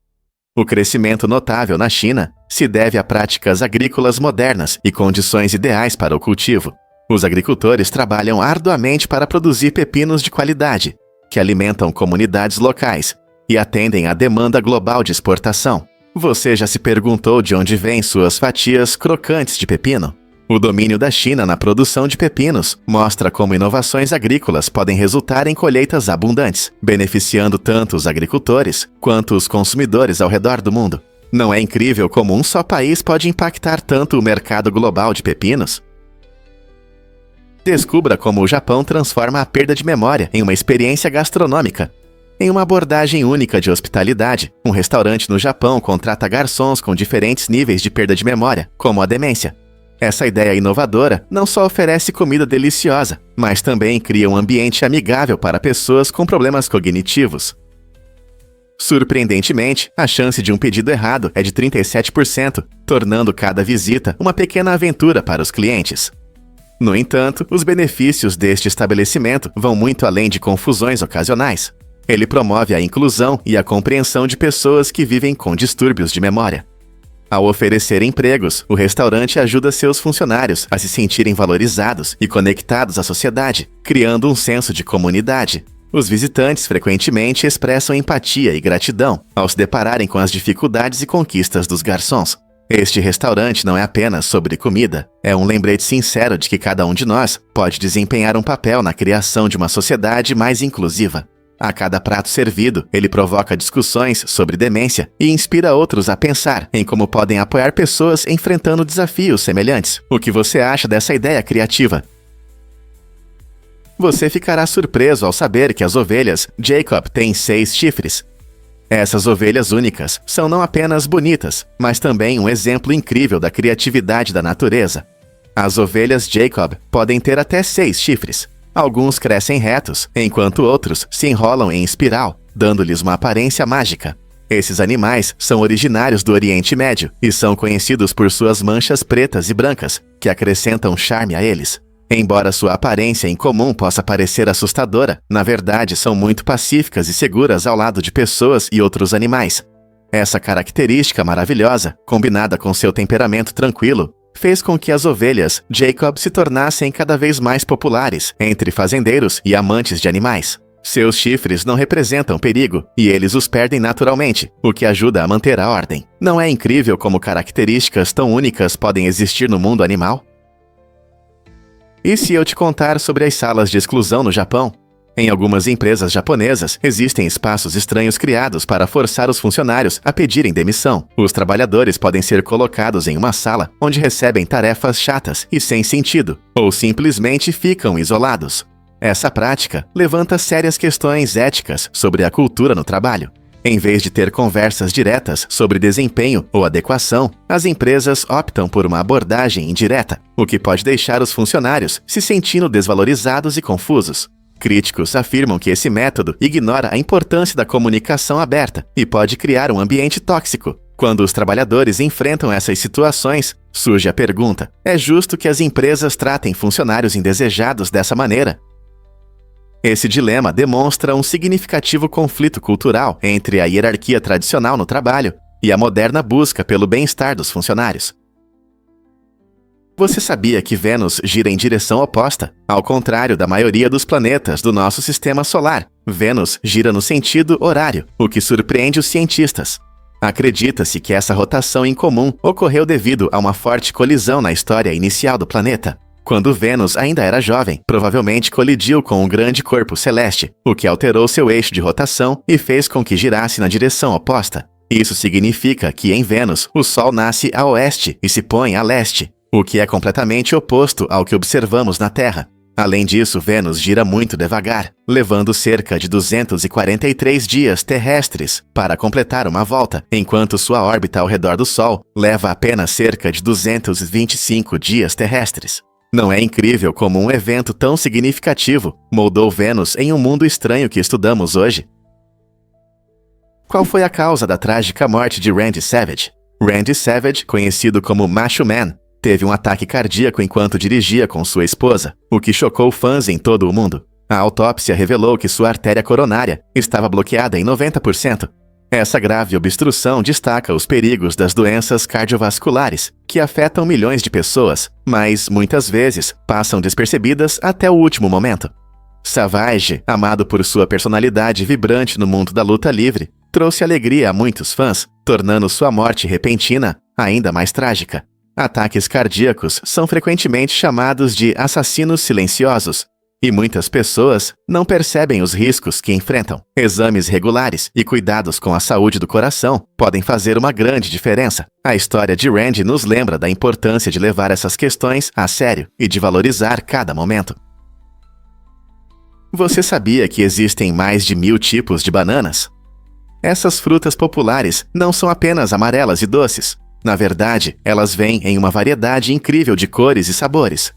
O crescimento notável na China se deve a práticas agrícolas modernas e condições ideais para o cultivo. Os agricultores trabalham arduamente para produzir pepinos de qualidade, que alimentam comunidades locais e atendem à demanda global de exportação. Você já se perguntou de onde vêm suas fatias crocantes de pepino? O domínio da China na produção de pepinos mostra como inovações agrícolas podem resultar em colheitas abundantes, beneficiando tanto os agricultores quanto os consumidores ao redor do mundo. Não é incrível como um só país pode impactar tanto o mercado global de pepinos? Descubra como o Japão transforma a perda de memória em uma experiência gastronômica. Em uma abordagem única de hospitalidade, um restaurante no Japão contrata garçons com diferentes níveis de perda de memória, como a demência. Essa ideia inovadora não só oferece comida deliciosa, mas também cria um ambiente amigável para pessoas com problemas cognitivos. Surpreendentemente, a chance de um pedido errado é de 37%, tornando cada visita uma pequena aventura para os clientes. No entanto, os benefícios deste estabelecimento vão muito além de confusões ocasionais. Ele promove a inclusão e a compreensão de pessoas que vivem com distúrbios de memória. Ao oferecer empregos, o restaurante ajuda seus funcionários a se sentirem valorizados e conectados à sociedade, criando um senso de comunidade. Os visitantes frequentemente expressam empatia e gratidão ao se depararem com as dificuldades e conquistas dos garçons. Este restaurante não é apenas sobre comida, é um lembrete sincero de que cada um de nós pode desempenhar um papel na criação de uma sociedade mais inclusiva. A cada prato servido, ele provoca discussões sobre demência e inspira outros a pensar em como podem apoiar pessoas enfrentando desafios semelhantes. O que você acha dessa ideia criativa? Você ficará surpreso ao saber que as ovelhas Jacob têm 6 chifres. Essas ovelhas únicas são não apenas bonitas, mas também um exemplo incrível da criatividade da natureza. As ovelhas Jacob podem ter até 6 chifres. Alguns crescem retos, enquanto outros se enrolam em espiral, dando-lhes uma aparência mágica. Esses animais são originários do Oriente Médio e são conhecidos por suas manchas pretas e brancas, que acrescentam charme a eles. Embora sua aparência incomum possa parecer assustadora, na verdade são muito pacíficas e seguras ao lado de pessoas e outros animais. Essa característica maravilhosa, combinada com seu temperamento tranquilo, fez com que as ovelhas Jacob se tornassem cada vez mais populares entre fazendeiros e amantes de animais. Seus chifres não representam perigo e eles os perdem naturalmente, o que ajuda a manter a ordem. Não é incrível como características tão únicas podem existir no mundo animal? E se eu te contar sobre as salas de exclusão no Japão? Em algumas empresas japonesas, existem espaços estranhos criados para forçar os funcionários a pedirem demissão. Os trabalhadores podem ser colocados em uma sala onde recebem tarefas chatas e sem sentido, ou simplesmente ficam isolados. Essa prática levanta sérias questões éticas sobre a cultura no trabalho. Em vez de ter conversas diretas sobre desempenho ou adequação, as empresas optam por uma abordagem indireta, o que pode deixar os funcionários se sentindo desvalorizados e confusos. Críticos afirmam que esse método ignora a importância da comunicação aberta e pode criar um ambiente tóxico. Quando os trabalhadores enfrentam essas situações, surge a pergunta: é justo que as empresas tratem funcionários indesejados dessa maneira? Esse dilema demonstra um significativo conflito cultural entre a hierarquia tradicional no trabalho e a moderna busca pelo bem-estar dos funcionários. Você sabia que Vênus gira em direção oposta? Ao contrário da maioria dos planetas do nosso sistema solar, Vênus gira no sentido horário, o que surpreende os cientistas. Acredita-se que essa rotação incomum ocorreu devido a uma forte colisão na história inicial do planeta. Quando Vênus ainda era jovem, provavelmente colidiu com um grande corpo celeste, o que alterou seu eixo de rotação e fez com que girasse na direção oposta. Isso significa que em Vênus, o Sol nasce a oeste e se põe a leste, o que é completamente oposto ao que observamos na Terra. Além disso, Vênus gira muito devagar, levando cerca de 243 dias terrestres para completar uma volta, enquanto sua órbita ao redor do Sol leva apenas cerca de 225 dias terrestres. Não é incrível como um evento tão significativo moldou Vênus em um mundo estranho que estudamos hoje? Qual foi a causa da trágica morte de Randy Savage? Randy Savage, conhecido como Macho Man, teve um ataque cardíaco enquanto dirigia com sua esposa, o que chocou fãs em todo o mundo. A autópsia revelou que sua artéria coronária estava bloqueada em 90%. Essa grave obstrução destaca os perigos das doenças cardiovasculares, que afetam milhões de pessoas, mas, muitas vezes, passam despercebidas até o último momento. Savage, amado por sua personalidade vibrante no mundo da luta livre, trouxe alegria a muitos fãs, tornando sua morte repentina ainda mais trágica. Ataques cardíacos são frequentemente chamados de assassinos silenciosos, e muitas pessoas não percebem os riscos que enfrentam. Exames regulares e cuidados com a saúde do coração podem fazer uma grande diferença. A história de Randy nos lembra da importância de levar essas questões a sério e de valorizar cada momento. Você sabia que existem mais de 1000 tipos de bananas? Essas frutas populares não são apenas amarelas e doces. Na verdade, elas vêm em uma variedade incrível de cores e sabores.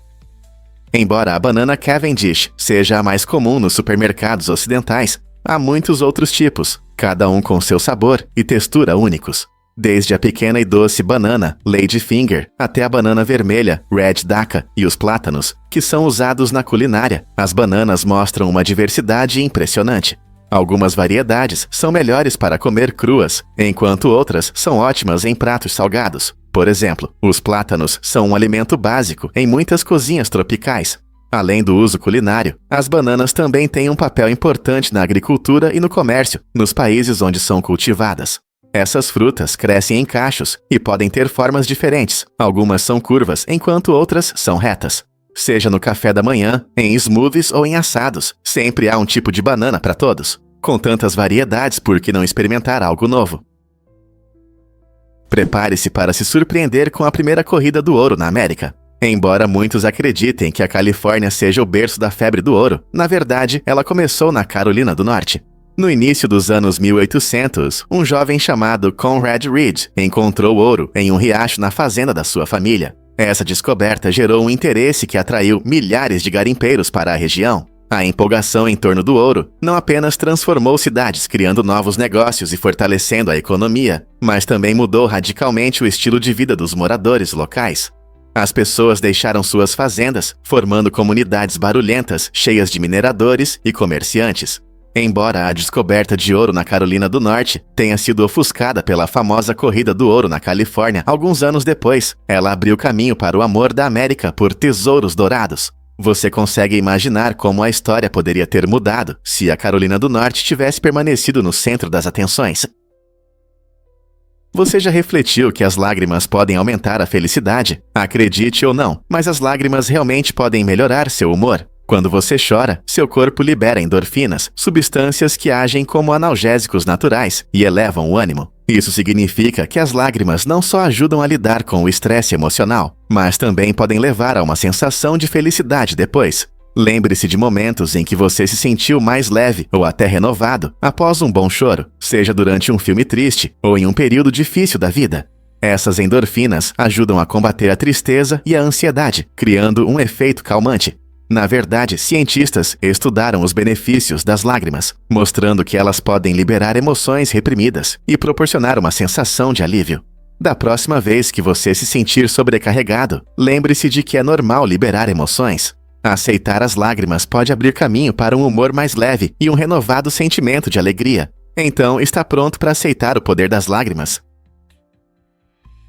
Embora a banana Cavendish seja a mais comum nos supermercados ocidentais, há muitos outros tipos, cada um com seu sabor e textura únicos. Desde a pequena e doce banana Ladyfinger até a banana vermelha Red Daca e os plátanos, que são usados na culinária, as bananas mostram uma diversidade impressionante. Algumas variedades são melhores para comer cruas, enquanto outras são ótimas em pratos salgados. Por exemplo, os plátanos são um alimento básico em muitas cozinhas tropicais. Além do uso culinário, as bananas também têm um papel importante na agricultura e no comércio, nos países onde são cultivadas. Essas frutas crescem em cachos e podem ter formas diferentes. Algumas são curvas, enquanto outras são retas. Seja no café da manhã, em smoothies ou em assados, sempre há um tipo de banana para todos. Com tantas variedades, por que não experimentar algo novo? Prepare-se para se surpreender com a primeira corrida do ouro na América. Embora muitos acreditem que a Califórnia seja o berço da febre do ouro, na verdade, ela começou na Carolina do Norte. No início dos anos 1800, um jovem chamado Conrad Reed encontrou ouro em um riacho na fazenda da sua família. Essa descoberta gerou um interesse que atraiu milhares de garimpeiros para a região. A empolgação em torno do ouro não apenas transformou cidades, criando novos negócios e fortalecendo a economia, mas também mudou radicalmente o estilo de vida dos moradores locais. As pessoas deixaram suas fazendas, formando comunidades barulhentas, cheias de mineradores e comerciantes. Embora a descoberta de ouro na Carolina do Norte tenha sido ofuscada pela famosa Corrida do Ouro na Califórnia alguns anos depois, ela abriu caminho para o amor da América por tesouros dourados. Você consegue imaginar como a história poderia ter mudado se a Carolina do Norte tivesse permanecido no centro das atenções? Você já refletiu que as lágrimas podem aumentar a felicidade? Acredite ou não, mas as lágrimas realmente podem melhorar seu humor. Quando você chora, seu corpo libera endorfinas, substâncias que agem como analgésicos naturais e elevam o ânimo. Isso significa que as lágrimas não só ajudam a lidar com o estresse emocional, mas também podem levar a uma sensação de felicidade depois. Lembre-se de momentos em que você se sentiu mais leve ou até renovado após um bom choro, seja durante um filme triste ou em um período difícil da vida. Essas endorfinas ajudam a combater a tristeza e a ansiedade, criando um efeito calmante. Na verdade, cientistas estudaram os benefícios das lágrimas, mostrando que elas podem liberar emoções reprimidas e proporcionar uma sensação de alívio. Da próxima vez que você se sentir sobrecarregado, lembre-se de que é normal liberar emoções. Aceitar as lágrimas pode abrir caminho para um humor mais leve e um renovado sentimento de alegria. Então, está pronto para aceitar o poder das lágrimas?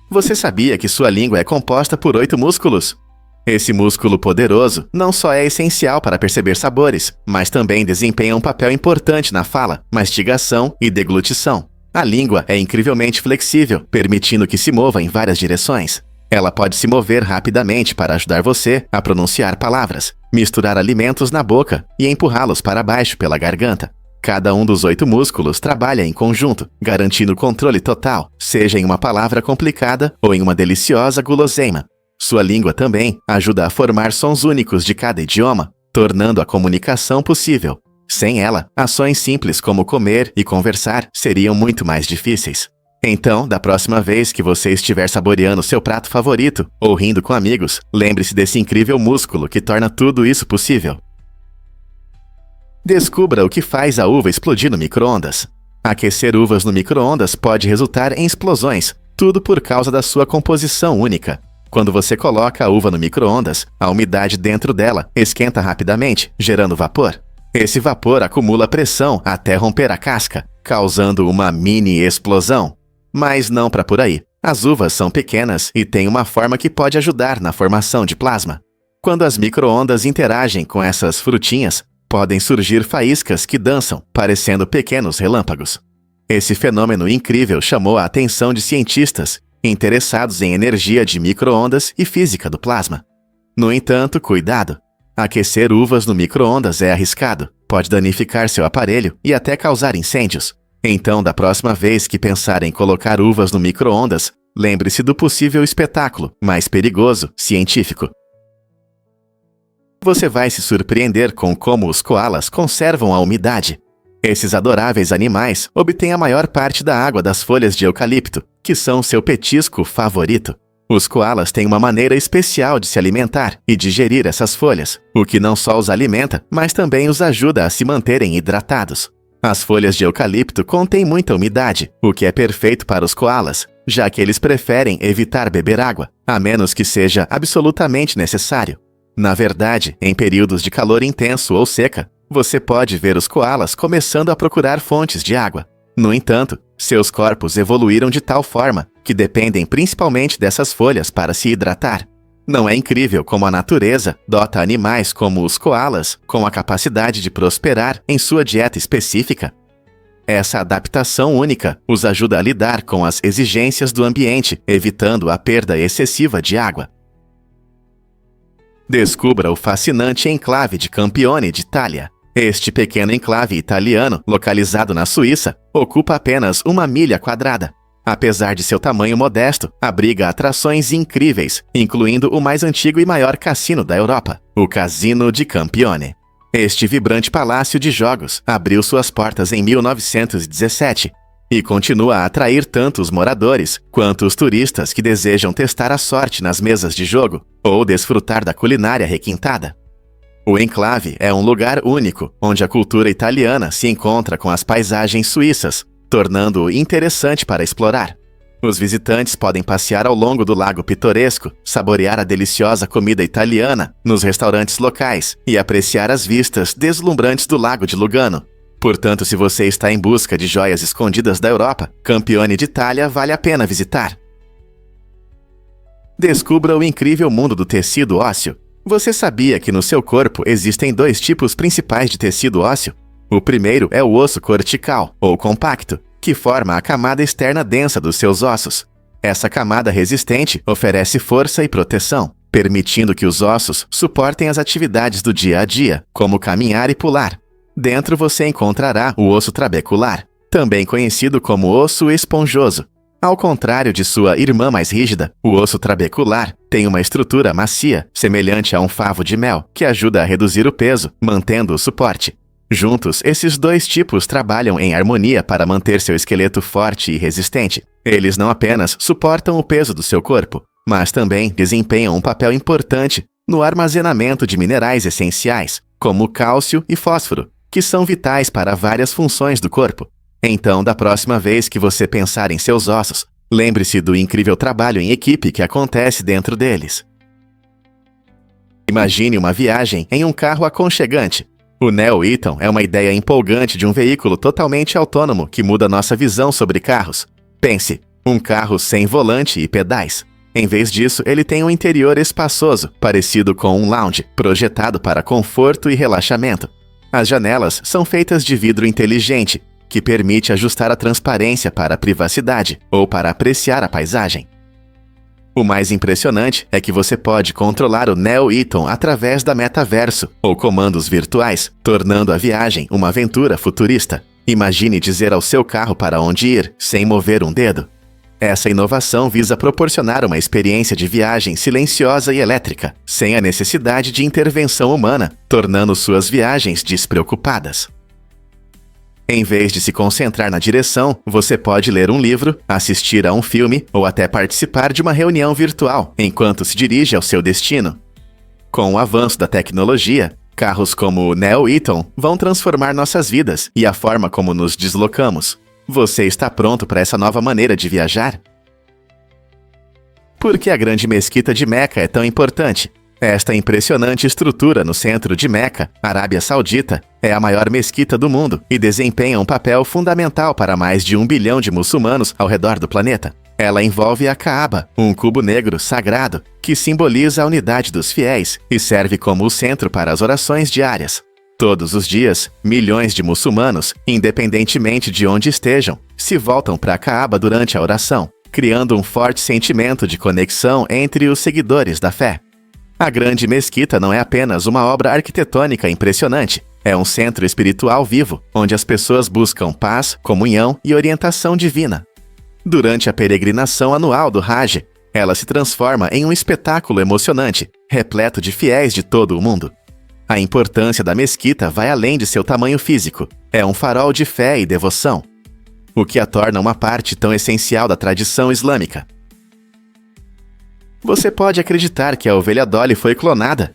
Você sabia que sua língua é composta por 8 músculos? Esse músculo poderoso não só é essencial para perceber sabores, mas também desempenha um papel importante na fala, mastigação e deglutição. A língua é incrivelmente flexível, permitindo que se mova em várias direções. Ela pode se mover rapidamente para ajudar você a pronunciar palavras, misturar alimentos na boca e empurrá-los para baixo pela garganta. Cada um dos 8 músculos trabalha em conjunto, garantindo controle total, seja em uma palavra complicada ou em uma deliciosa guloseima. Sua língua também ajuda a formar sons únicos de cada idioma, tornando a comunicação possível. Sem ela, ações simples como comer e conversar seriam muito mais difíceis. Então, da próxima vez que você estiver saboreando seu prato favorito ou rindo com amigos, lembre-se desse incrível músculo que torna tudo isso possível. Descubra o que faz a uva explodir no micro-ondas. Aquecer uvas no micro-ondas pode resultar em explosões, tudo por causa da sua composição única. Quando você coloca a uva no micro-ondas, a umidade dentro dela esquenta rapidamente, gerando vapor. Esse vapor acumula pressão até romper a casca, causando uma mini explosão. Mas não para por aí. As uvas são pequenas e têm uma forma que pode ajudar na formação de plasma. Quando as micro-ondas interagem com essas frutinhas, podem surgir faíscas que dançam, parecendo pequenos relâmpagos. Esse fenômeno incrível chamou a atenção de cientistas interessados em energia de micro-ondas e física do plasma. No entanto, cuidado! Aquecer uvas no micro-ondas é arriscado, pode danificar seu aparelho e até causar incêndios. Então, da próxima vez que pensar em colocar uvas no micro-ondas, lembre-se do possível espetáculo mais perigoso científico. Você vai se surpreender com como os coalas conservam a umidade. Esses adoráveis animais obtêm a maior parte da água das folhas de eucalipto, que são seu petisco favorito. Os coalas têm uma maneira especial de se alimentar e digerir essas folhas, o que não só os alimenta, mas também os ajuda a se manterem hidratados. As folhas de eucalipto contêm muita umidade, o que é perfeito para os coalas, já que eles preferem evitar beber água, a menos que seja absolutamente necessário. Na verdade, em períodos de calor intenso ou seca, você pode ver os coalas começando a procurar fontes de água. No entanto, seus corpos evoluíram de tal forma que dependem principalmente dessas folhas para se hidratar. Não é incrível como a natureza dota animais como os coalas com a capacidade de prosperar em sua dieta específica? Essa adaptação única os ajuda a lidar com as exigências do ambiente, evitando a perda excessiva de água. Descubra o fascinante enclave de Campione de Itália. Este pequeno enclave italiano, localizado na Suíça, ocupa apenas 1 milha quadrada. Apesar de seu tamanho modesto, abriga atrações incríveis, incluindo o mais antigo e maior cassino da Europa, o Casino di Campione. Este vibrante palácio de jogos abriu suas portas em 1917 e continua a atrair tanto os moradores quanto os turistas que desejam testar a sorte nas mesas de jogo ou desfrutar da culinária requintada. O enclave é um lugar único, onde a cultura italiana se encontra com as paisagens suíças, tornando-o interessante para explorar. Os visitantes podem passear ao longo do lago pitoresco, saborear a deliciosa comida italiana nos restaurantes locais e apreciar as vistas deslumbrantes do lago de Lugano. Portanto, se você está em busca de joias escondidas da Europa, Campione d'Italia vale a pena visitar. Descubra o incrível mundo do tecido ósseo. Você sabia que no seu corpo existem dois tipos principais de tecido ósseo? O primeiro é o osso cortical, ou compacto, que forma a camada externa densa dos seus ossos. Essa camada resistente oferece força e proteção, permitindo que os ossos suportem as atividades do dia a dia, como caminhar e pular. Dentro você encontrará o osso trabecular, também conhecido como osso esponjoso. Ao contrário de sua irmã mais rígida, o osso trabecular tem uma estrutura macia, semelhante a um favo de mel, que ajuda a reduzir o peso, mantendo o suporte. Juntos, esses dois tipos trabalham em harmonia para manter seu esqueleto forte e resistente. Eles não apenas suportam o peso do seu corpo, mas também desempenham um papel importante no armazenamento de minerais essenciais, como cálcio e fósforo, que são vitais para várias funções do corpo. Então, da próxima vez que você pensar em seus ossos, lembre-se do incrível trabalho em equipe que acontece dentro deles. Imagine uma viagem em um carro aconchegante. O Neo Eaton é uma ideia empolgante de um veículo totalmente autônomo que muda nossa visão sobre carros. Pense, um carro sem volante e pedais. Em vez disso, ele tem um interior espaçoso, parecido com um lounge, projetado para conforto e relaxamento. As janelas são feitas de vidro inteligente, que permite ajustar a transparência para a privacidade ou para apreciar a paisagem. O mais impressionante é que você pode controlar o Neo Eaton através da metaverso ou comandos virtuais, tornando a viagem uma aventura futurista. Imagine dizer ao seu carro para onde ir, sem mover um dedo. Essa inovação visa proporcionar uma experiência de viagem silenciosa e elétrica, sem a necessidade de intervenção humana, tornando suas viagens despreocupadas. Em vez de se concentrar na direção, você pode ler um livro, assistir a um filme ou até participar de uma reunião virtual enquanto se dirige ao seu destino. Com o avanço da tecnologia, carros como o Neo Eaton vão transformar nossas vidas e a forma como nos deslocamos. Você está pronto para essa nova maneira de viajar? Por que a grande mesquita de Meca é tão importante? Esta impressionante estrutura no centro de Meca, Arábia Saudita, é a maior mesquita do mundo e desempenha um papel fundamental para mais de 1 bilhão de muçulmanos ao redor do planeta. Ela envolve a Kaaba, um cubo negro sagrado que simboliza a unidade dos fiéis e serve como o centro para as orações diárias. Todos os dias, milhões de muçulmanos, independentemente de onde estejam, se voltam para a Kaaba durante a oração, criando um forte sentimento de conexão entre os seguidores da fé. A Grande Mesquita não é apenas uma obra arquitetônica impressionante, é um centro espiritual vivo, onde as pessoas buscam paz, comunhão e orientação divina. Durante a peregrinação anual do Hajj, ela se transforma em um espetáculo emocionante, repleto de fiéis de todo o mundo. A importância da mesquita vai além de seu tamanho físico, é um farol de fé e devoção, o que a torna uma parte tão essencial da tradição islâmica. Você pode acreditar que a ovelha Dolly foi clonada?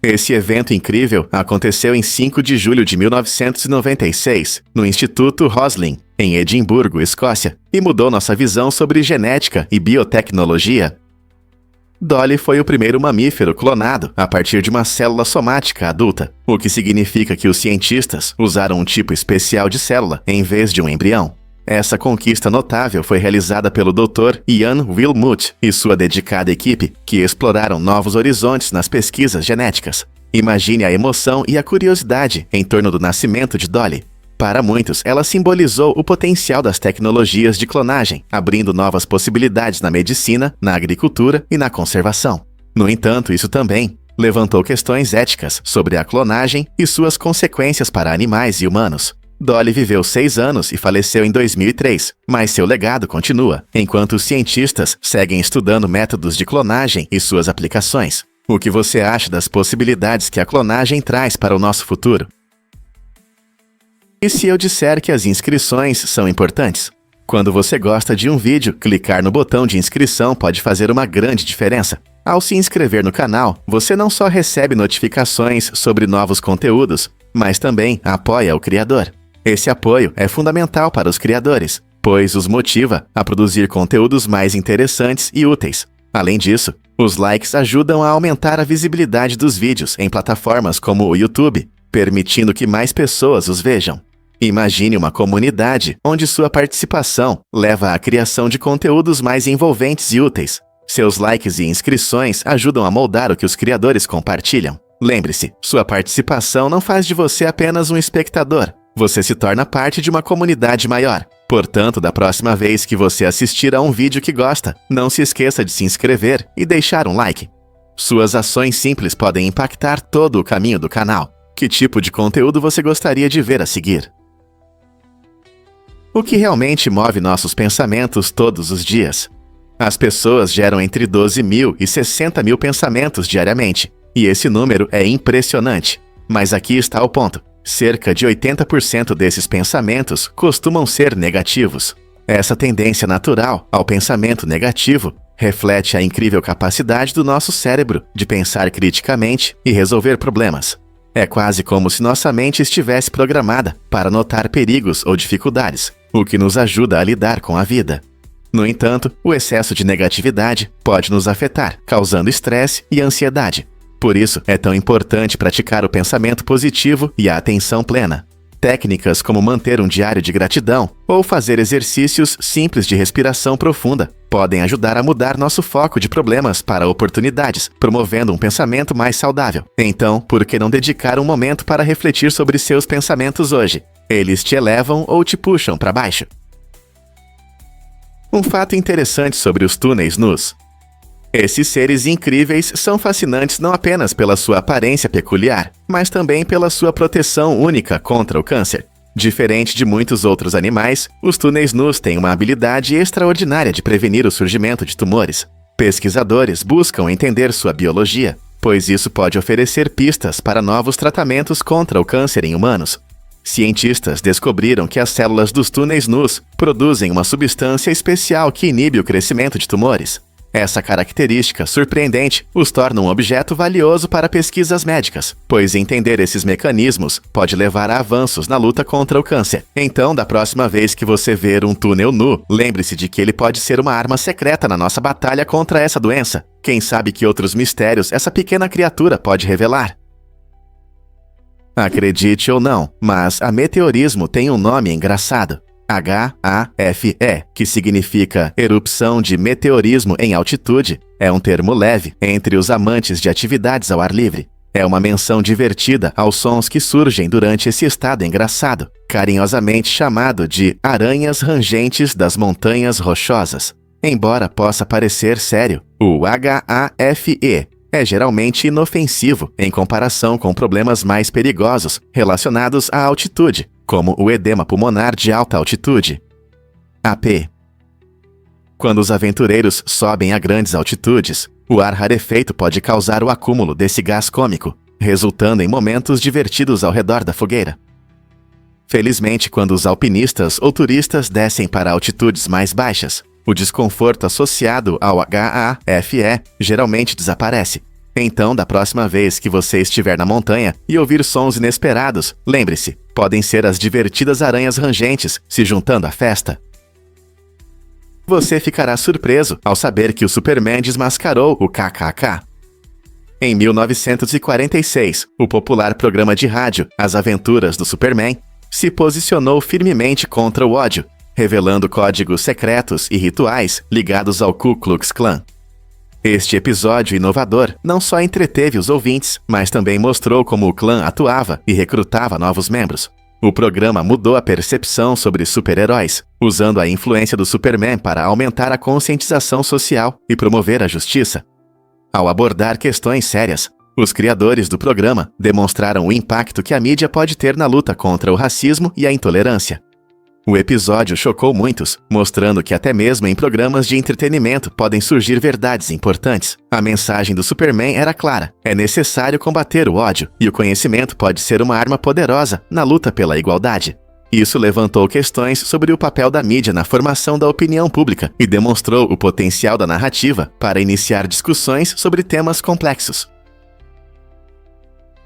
Esse evento incrível aconteceu em 5 de julho de 1996, no Instituto Roslin, em Edimburgo, Escócia, e mudou nossa visão sobre genética e biotecnologia. Dolly foi o primeiro mamífero clonado a partir de uma célula somática adulta, o que significa que os cientistas usaram um tipo especial de célula em vez de um embrião. Essa conquista notável foi realizada pelo Dr. Ian Wilmut e sua dedicada equipe, que exploraram novos horizontes nas pesquisas genéticas. Imagine a emoção e a curiosidade em torno do nascimento de Dolly. Para muitos, ela simbolizou o potencial das tecnologias de clonagem, abrindo novas possibilidades na medicina, na agricultura e na conservação. No entanto, isso também levantou questões éticas sobre a clonagem e suas consequências para animais e humanos. Dolly viveu 6 anos e faleceu em 2003, mas seu legado continua, enquanto os cientistas seguem estudando métodos de clonagem e suas aplicações. O que você acha das possibilidades que a clonagem traz para o nosso futuro? E se eu disser que as inscrições são importantes? Quando você gosta de um vídeo, clicar no botão de inscrição pode fazer uma grande diferença. Ao se inscrever no canal, você não só recebe notificações sobre novos conteúdos, mas também apoia o criador. Esse apoio é fundamental para os criadores, pois os motiva a produzir conteúdos mais interessantes e úteis. Além disso, os likes ajudam a aumentar a visibilidade dos vídeos em plataformas como o YouTube. permitindo que mais pessoas os vejam. Imagine uma comunidade onde sua participação leva à criação de conteúdos mais envolventes e úteis. Seus likes e inscrições ajudam a moldar o que os criadores compartilham. Lembre-se, sua participação não faz de você apenas um espectador. Você se torna parte de uma comunidade maior. Portanto, da próxima vez que você assistir a um vídeo que gosta, não se esqueça de se inscrever e deixar um like. Suas ações simples podem impactar todo o caminho do canal. Que tipo de conteúdo você gostaria de ver a seguir? O que realmente move nossos pensamentos todos os dias? As pessoas geram entre 12 mil e 60 mil pensamentos diariamente, e esse número é impressionante. Mas aqui está o ponto. Cerca de 80% desses pensamentos costumam ser negativos. Essa tendência natural ao pensamento negativo reflete a incrível capacidade do nosso cérebro de pensar criticamente e resolver problemas. É quase como se nossa mente estivesse programada para notar perigos ou dificuldades, o que nos ajuda a lidar com a vida. No entanto, o excesso de negatividade pode nos afetar, causando estresse e ansiedade. Por isso, é tão importante praticar o pensamento positivo e a atenção plena. Técnicas como manter um diário de gratidão ou fazer exercícios simples de respiração profunda podem ajudar a mudar nosso foco de problemas para oportunidades, promovendo um pensamento mais saudável. Então, por que não dedicar um momento para refletir sobre seus pensamentos hoje? Eles te elevam ou te puxam para baixo? Um fato interessante sobre os túneis nus. Esses seres incríveis são fascinantes não apenas pela sua aparência peculiar, mas também pela sua proteção única contra o câncer. Diferente de muitos outros animais, os túneis nus têm uma habilidade extraordinária de prevenir o surgimento de tumores. Pesquisadores buscam entender sua biologia, pois isso pode oferecer pistas para novos tratamentos contra o câncer em humanos. Cientistas descobriram que as células dos túneis nus produzem uma substância especial que inibe o crescimento de tumores. Essa característica surpreendente os torna um objeto valioso para pesquisas médicas, pois entender esses mecanismos pode levar a avanços na luta contra o câncer. Então, da próxima vez que você ver um túnel nu, lembre-se de que ele pode ser uma arma secreta na nossa batalha contra essa doença. Quem sabe que outros mistérios essa pequena criatura pode revelar? Acredite ou não, mas ameteorismo tem um nome engraçado. HAFE, que significa erupção de meteorismo em altitude, é um termo leve entre os amantes de atividades ao ar livre. É uma menção divertida aos sons que surgem durante esse estado engraçado, carinhosamente chamado de aranhas rangentes das montanhas rochosas. Embora possa parecer sério, o HAFE é geralmente inofensivo em comparação com problemas mais perigosos relacionados à altitude, como o edema pulmonar de alta altitude. AP. Quando os aventureiros sobem a grandes altitudes, o ar rarefeito pode causar o acúmulo desse gás cômico, resultando em momentos divertidos ao redor da fogueira. Felizmente, quando os alpinistas ou turistas descem para altitudes mais baixas, o desconforto associado ao HAFE geralmente desaparece. Então, da próxima vez que você estiver na montanha e ouvir sons inesperados, lembre-se, podem ser as divertidas aranhas rangentes se juntando à festa. Você ficará surpreso ao saber que o Superman desmascarou o KKK. Em 1946, o popular programa de rádio As Aventuras do Superman se posicionou firmemente contra o ódio, revelando códigos secretos e rituais ligados ao Ku Klux Klan. Este episódio inovador não só entreteve os ouvintes, mas também mostrou como o clã atuava e recrutava novos membros. O programa mudou a percepção sobre super-heróis, usando a influência do Superman para aumentar a conscientização social e promover a justiça. Ao abordar questões sérias, os criadores do programa demonstraram o impacto que a mídia pode ter na luta contra o racismo e a intolerância. O episódio chocou muitos, mostrando que até mesmo em programas de entretenimento podem surgir verdades importantes. A mensagem do Superman era clara: é necessário combater o ódio, e o conhecimento pode ser uma arma poderosa na luta pela igualdade. Isso levantou questões sobre o papel da mídia na formação da opinião pública e demonstrou o potencial da narrativa para iniciar discussões sobre temas complexos.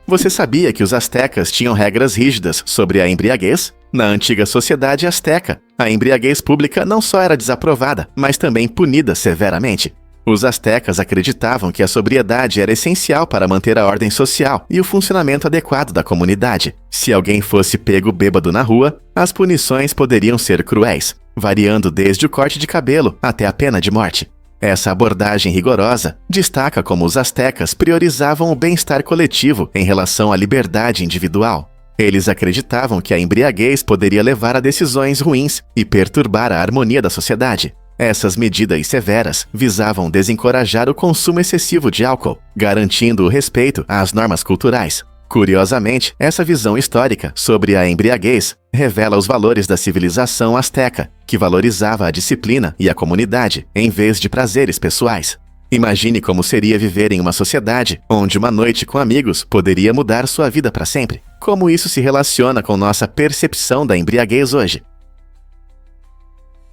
Você sabia que os astecas tinham regras rígidas sobre a embriaguez? Na antiga sociedade asteca, a embriaguez pública não só era desaprovada, mas também punida severamente. Os astecas acreditavam que a sobriedade era essencial para manter a ordem social e o funcionamento adequado da comunidade. Se alguém fosse pego bêbado na rua, as punições poderiam ser cruéis, variando desde o corte de cabelo até a pena de morte. Essa abordagem rigorosa destaca como os astecas priorizavam o bem-estar coletivo em relação à liberdade individual. Eles acreditavam que a embriaguez poderia levar a decisões ruins e perturbar a harmonia da sociedade. Essas medidas severas visavam desencorajar o consumo excessivo de álcool, garantindo o respeito às normas culturais. Curiosamente, essa visão histórica sobre a embriaguez revela os valores da civilização asteca, que valorizava a disciplina e a comunidade, em vez de prazeres pessoais. Imagine como seria viver em uma sociedade onde uma noite com amigos poderia mudar sua vida para sempre. Como isso se relaciona com nossa percepção da embriaguez hoje?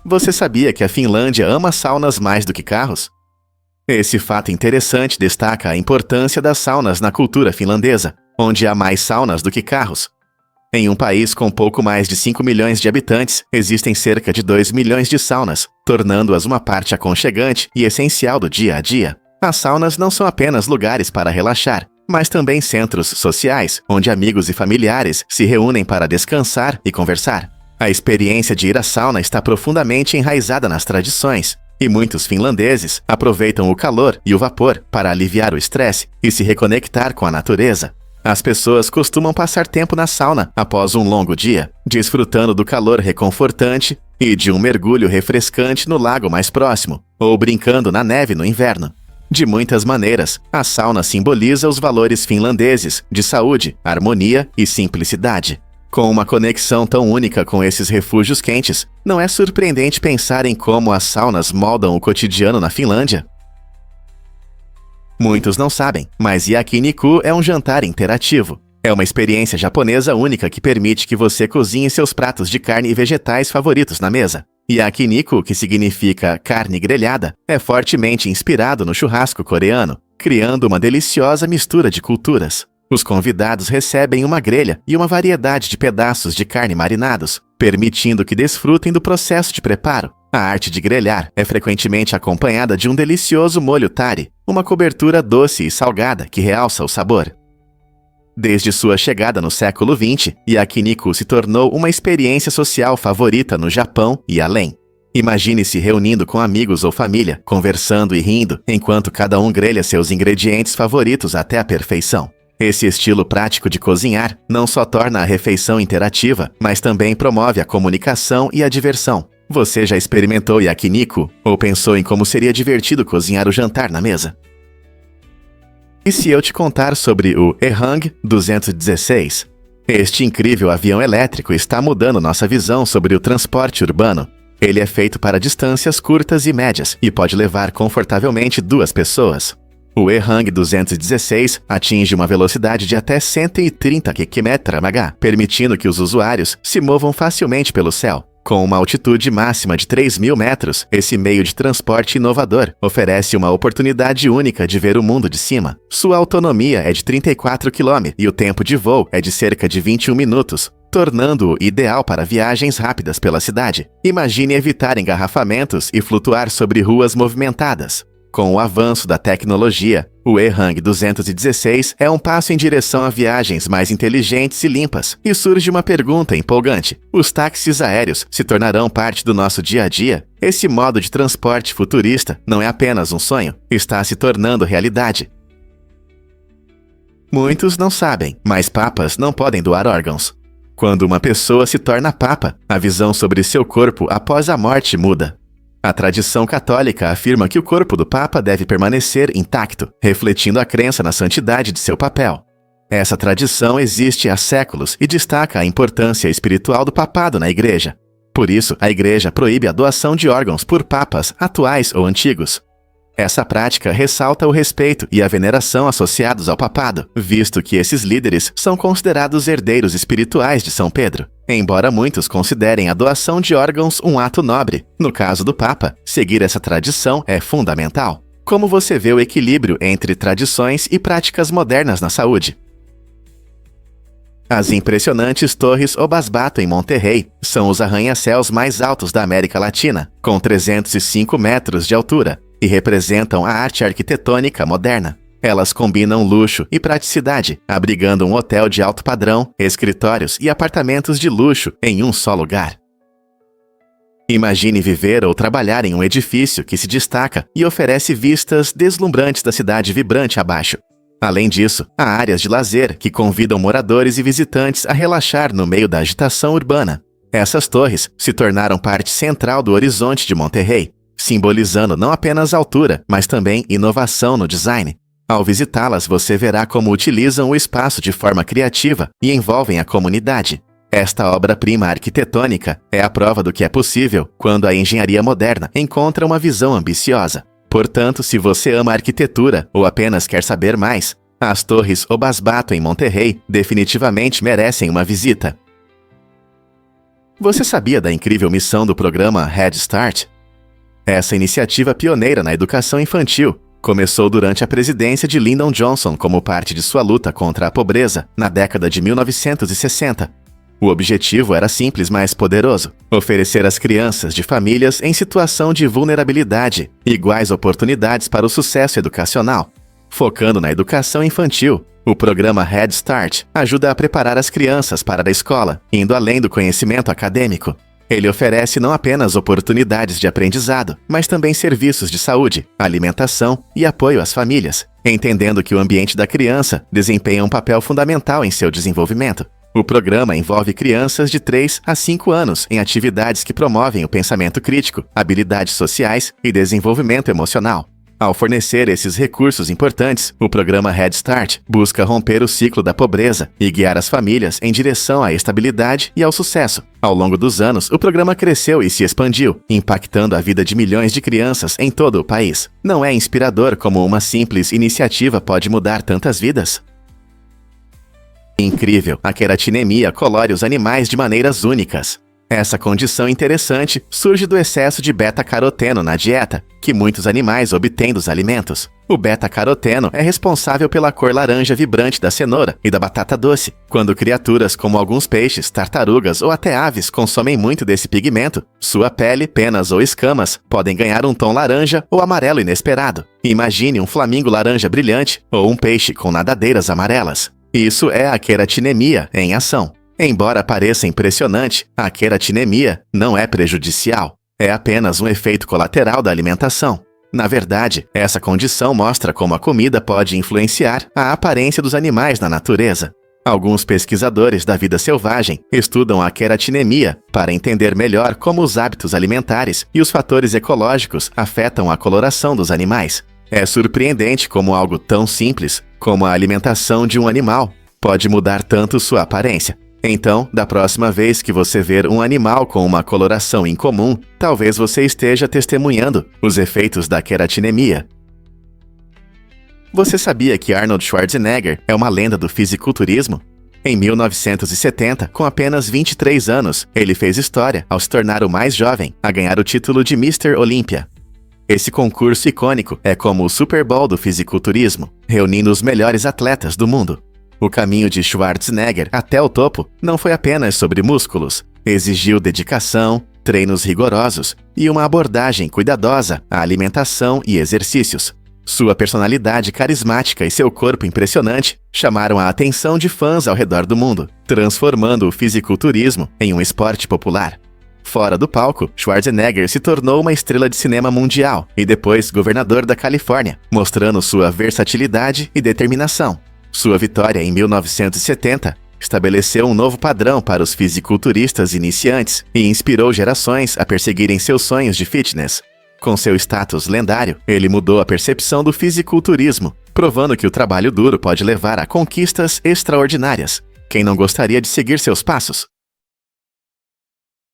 Você sabia que a Finlândia ama saunas mais do que carros? Esse fato interessante destaca a importância das saunas na cultura finlandesa, onde há mais saunas do que carros. Em um país com pouco mais de 5 milhões de habitantes, existem cerca de 2 milhões de saunas, tornando-as uma parte aconchegante e essencial do dia a dia. As saunas não são apenas lugares para relaxar, mas também centros sociais, onde amigos e familiares se reúnem para descansar e conversar. A experiência de ir à sauna está profundamente enraizada nas tradições, e muitos finlandeses aproveitam o calor e o vapor para aliviar o estresse e se reconectar com a natureza. As pessoas costumam passar tempo na sauna após um longo dia, desfrutando do calor reconfortante e de um mergulho refrescante no lago mais próximo, ou brincando na neve no inverno. De muitas maneiras, a sauna simboliza os valores finlandeses de saúde, harmonia e simplicidade. Com uma conexão tão única com esses refúgios quentes, não é surpreendente pensar em como as saunas moldam o cotidiano na Finlândia? Muitos não sabem, mas yakiniku é um jantar interativo. É uma experiência japonesa única que permite que você cozinhe seus pratos de carne e vegetais favoritos na mesa. Yakiniku, que significa carne grelhada, é fortemente inspirado no churrasco coreano, criando uma deliciosa mistura de culturas. Os convidados recebem uma grelha e uma variedade de pedaços de carne marinados, permitindo que desfrutem do processo de preparo. A arte de grelhar é frequentemente acompanhada de um delicioso molho tari, uma cobertura doce e salgada que realça o sabor. Desde sua chegada no século XX, yakiniku se tornou uma experiência social favorita no Japão e além. Imagine-se reunindo com amigos ou família, conversando e rindo, enquanto cada um grelha seus ingredientes favoritos até a perfeição. Esse estilo prático de cozinhar não só torna a refeição interativa, mas também promove a comunicação e a diversão. Você já experimentou yakiniku ou pensou em como seria divertido cozinhar o jantar na mesa? E se eu te contar sobre o EHang 216? Este incrível avião elétrico está mudando nossa visão sobre o transporte urbano. Ele é feito para distâncias curtas e médias e pode levar confortavelmente 2 pessoas. O EHang 216 atinge uma velocidade de até 130 km/h, permitindo que os usuários se movam facilmente pelo céu. Com uma altitude máxima de 3.000 metros, esse meio de transporte inovador oferece uma oportunidade única de ver o mundo de cima. Sua autonomia é de 34 km e o tempo de voo é de cerca de 21 minutos, tornando-o ideal para viagens rápidas pela cidade. Imagine evitar engarrafamentos e flutuar sobre ruas movimentadas. Com o avanço da tecnologia, o EHang 216 é um passo em direção a viagens mais inteligentes e limpas. E surge uma pergunta empolgante: os táxis aéreos se tornarão parte do nosso dia a dia? Esse modo de transporte futurista não é apenas um sonho, está se tornando realidade. Muitos não sabem, mas papas não podem doar órgãos. Quando uma pessoa se torna papa, a visão sobre seu corpo após a morte muda. A tradição católica afirma que o corpo do Papa deve permanecer intacto, refletindo a crença na santidade de seu papel. Essa tradição existe há séculos e destaca a importância espiritual do papado na Igreja. Por isso, a Igreja proíbe a doação de órgãos por papas atuais ou antigos. Essa prática ressalta o respeito e a veneração associados ao papado, visto que esses líderes são considerados herdeiros espirituais de São Pedro. Embora muitos considerem a doação de órgãos um ato nobre, no caso do Papa, seguir essa tradição é fundamental. Como você vê o equilíbrio entre tradições e práticas modernas na saúde? As impressionantes Torres Obasbato em Monterrey são os arranha-céus mais altos da América Latina, com 305 metros de altura. e representam a arte arquitetônica moderna. Elas combinam luxo e praticidade, abrigando um hotel de alto padrão, escritórios e apartamentos de luxo em um só lugar. Imagine viver ou trabalhar em um edifício que se destaca e oferece vistas deslumbrantes da cidade vibrante abaixo. Além disso, há áreas de lazer que convidam moradores e visitantes a relaxar no meio da agitação urbana. Essas torres se tornaram parte central do horizonte de Monterrey, simbolizando não apenas altura, mas também inovação no design. Ao visitá-las, você verá como utilizam o espaço de forma criativa e envolvem a comunidade. Esta obra-prima arquitetônica é a prova do que é possível quando a engenharia moderna encontra uma visão ambiciosa. Portanto, se você ama arquitetura ou apenas quer saber mais, as Torres Obasbato em Monterrey definitivamente merecem uma visita. Você sabia da incrível missão do programa Head Start? Essa iniciativa pioneira na educação infantil começou durante a presidência de Lyndon Johnson como parte de sua luta contra a pobreza na década de 1960. O objetivo era simples, mas poderoso: oferecer às crianças de famílias em situação de vulnerabilidade iguais oportunidades para o sucesso educacional. Focando na educação infantil, o programa Head Start ajuda a preparar as crianças para a escola, indo além do conhecimento acadêmico. Ele oferece não apenas oportunidades de aprendizado, mas também serviços de saúde, alimentação e apoio às famílias, entendendo que o ambiente da criança desempenha um papel fundamental em seu desenvolvimento. O programa envolve crianças de 3 a 5 anos em atividades que promovem o pensamento crítico, habilidades sociais e desenvolvimento emocional. Ao fornecer esses recursos importantes, o programa Head Start busca romper o ciclo da pobreza e guiar as famílias em direção à estabilidade e ao sucesso. Ao longo dos anos, o programa cresceu e se expandiu, impactando a vida de milhões de crianças em todo o país. Não é inspirador como uma simples iniciativa pode mudar tantas vidas? Incrível, a queratinemia colore os animais de maneiras únicas. Essa condição interessante surge do excesso de beta-caroteno na dieta, que muitos animais obtêm dos alimentos. O beta-caroteno é responsável pela cor laranja vibrante da cenoura e da batata doce. Quando criaturas como alguns peixes, tartarugas ou até aves consomem muito desse pigmento, sua pele, penas ou escamas podem ganhar um tom laranja ou amarelo inesperado. Imagine um flamingo laranja brilhante ou um peixe com nadadeiras amarelas. Isso é a queratinemia em ação. Embora pareça impressionante, a queratinemia não é prejudicial. É apenas um efeito colateral da alimentação. Na verdade, essa condição mostra como a comida pode influenciar a aparência dos animais na natureza. Alguns pesquisadores da vida selvagem estudam a queratinemia para entender melhor como os hábitos alimentares e os fatores ecológicos afetam a coloração dos animais. É surpreendente como algo tão simples como a alimentação de um animal pode mudar tanto sua aparência. Então, da próxima vez que você ver um animal com uma coloração incomum, talvez você esteja testemunhando os efeitos da queratinemia. Você sabia que Arnold Schwarzenegger é uma lenda do fisiculturismo? Em 1970, com apenas 23 anos, ele fez história ao se tornar o mais jovem a ganhar o título de Mr. Olympia. Esse concurso icônico é como o Super Bowl do fisiculturismo, reunindo os melhores atletas do mundo. O caminho de Schwarzenegger até o topo não foi apenas sobre músculos. Exigiu dedicação, treinos rigorosos e uma abordagem cuidadosa à alimentação e exercícios. Sua personalidade carismática e seu corpo impressionante chamaram a atenção de fãs ao redor do mundo, transformando o fisiculturismo em um esporte popular. Fora do palco, Schwarzenegger se tornou uma estrela de cinema mundial e depois governador da Califórnia, mostrando sua versatilidade e determinação. Sua vitória em 1970 estabeleceu um novo padrão para os fisiculturistas iniciantes e inspirou gerações a perseguirem seus sonhos de fitness. Com seu status lendário, ele mudou a percepção do fisiculturismo, provando que o trabalho duro pode levar a conquistas extraordinárias. Quem não gostaria de seguir seus passos?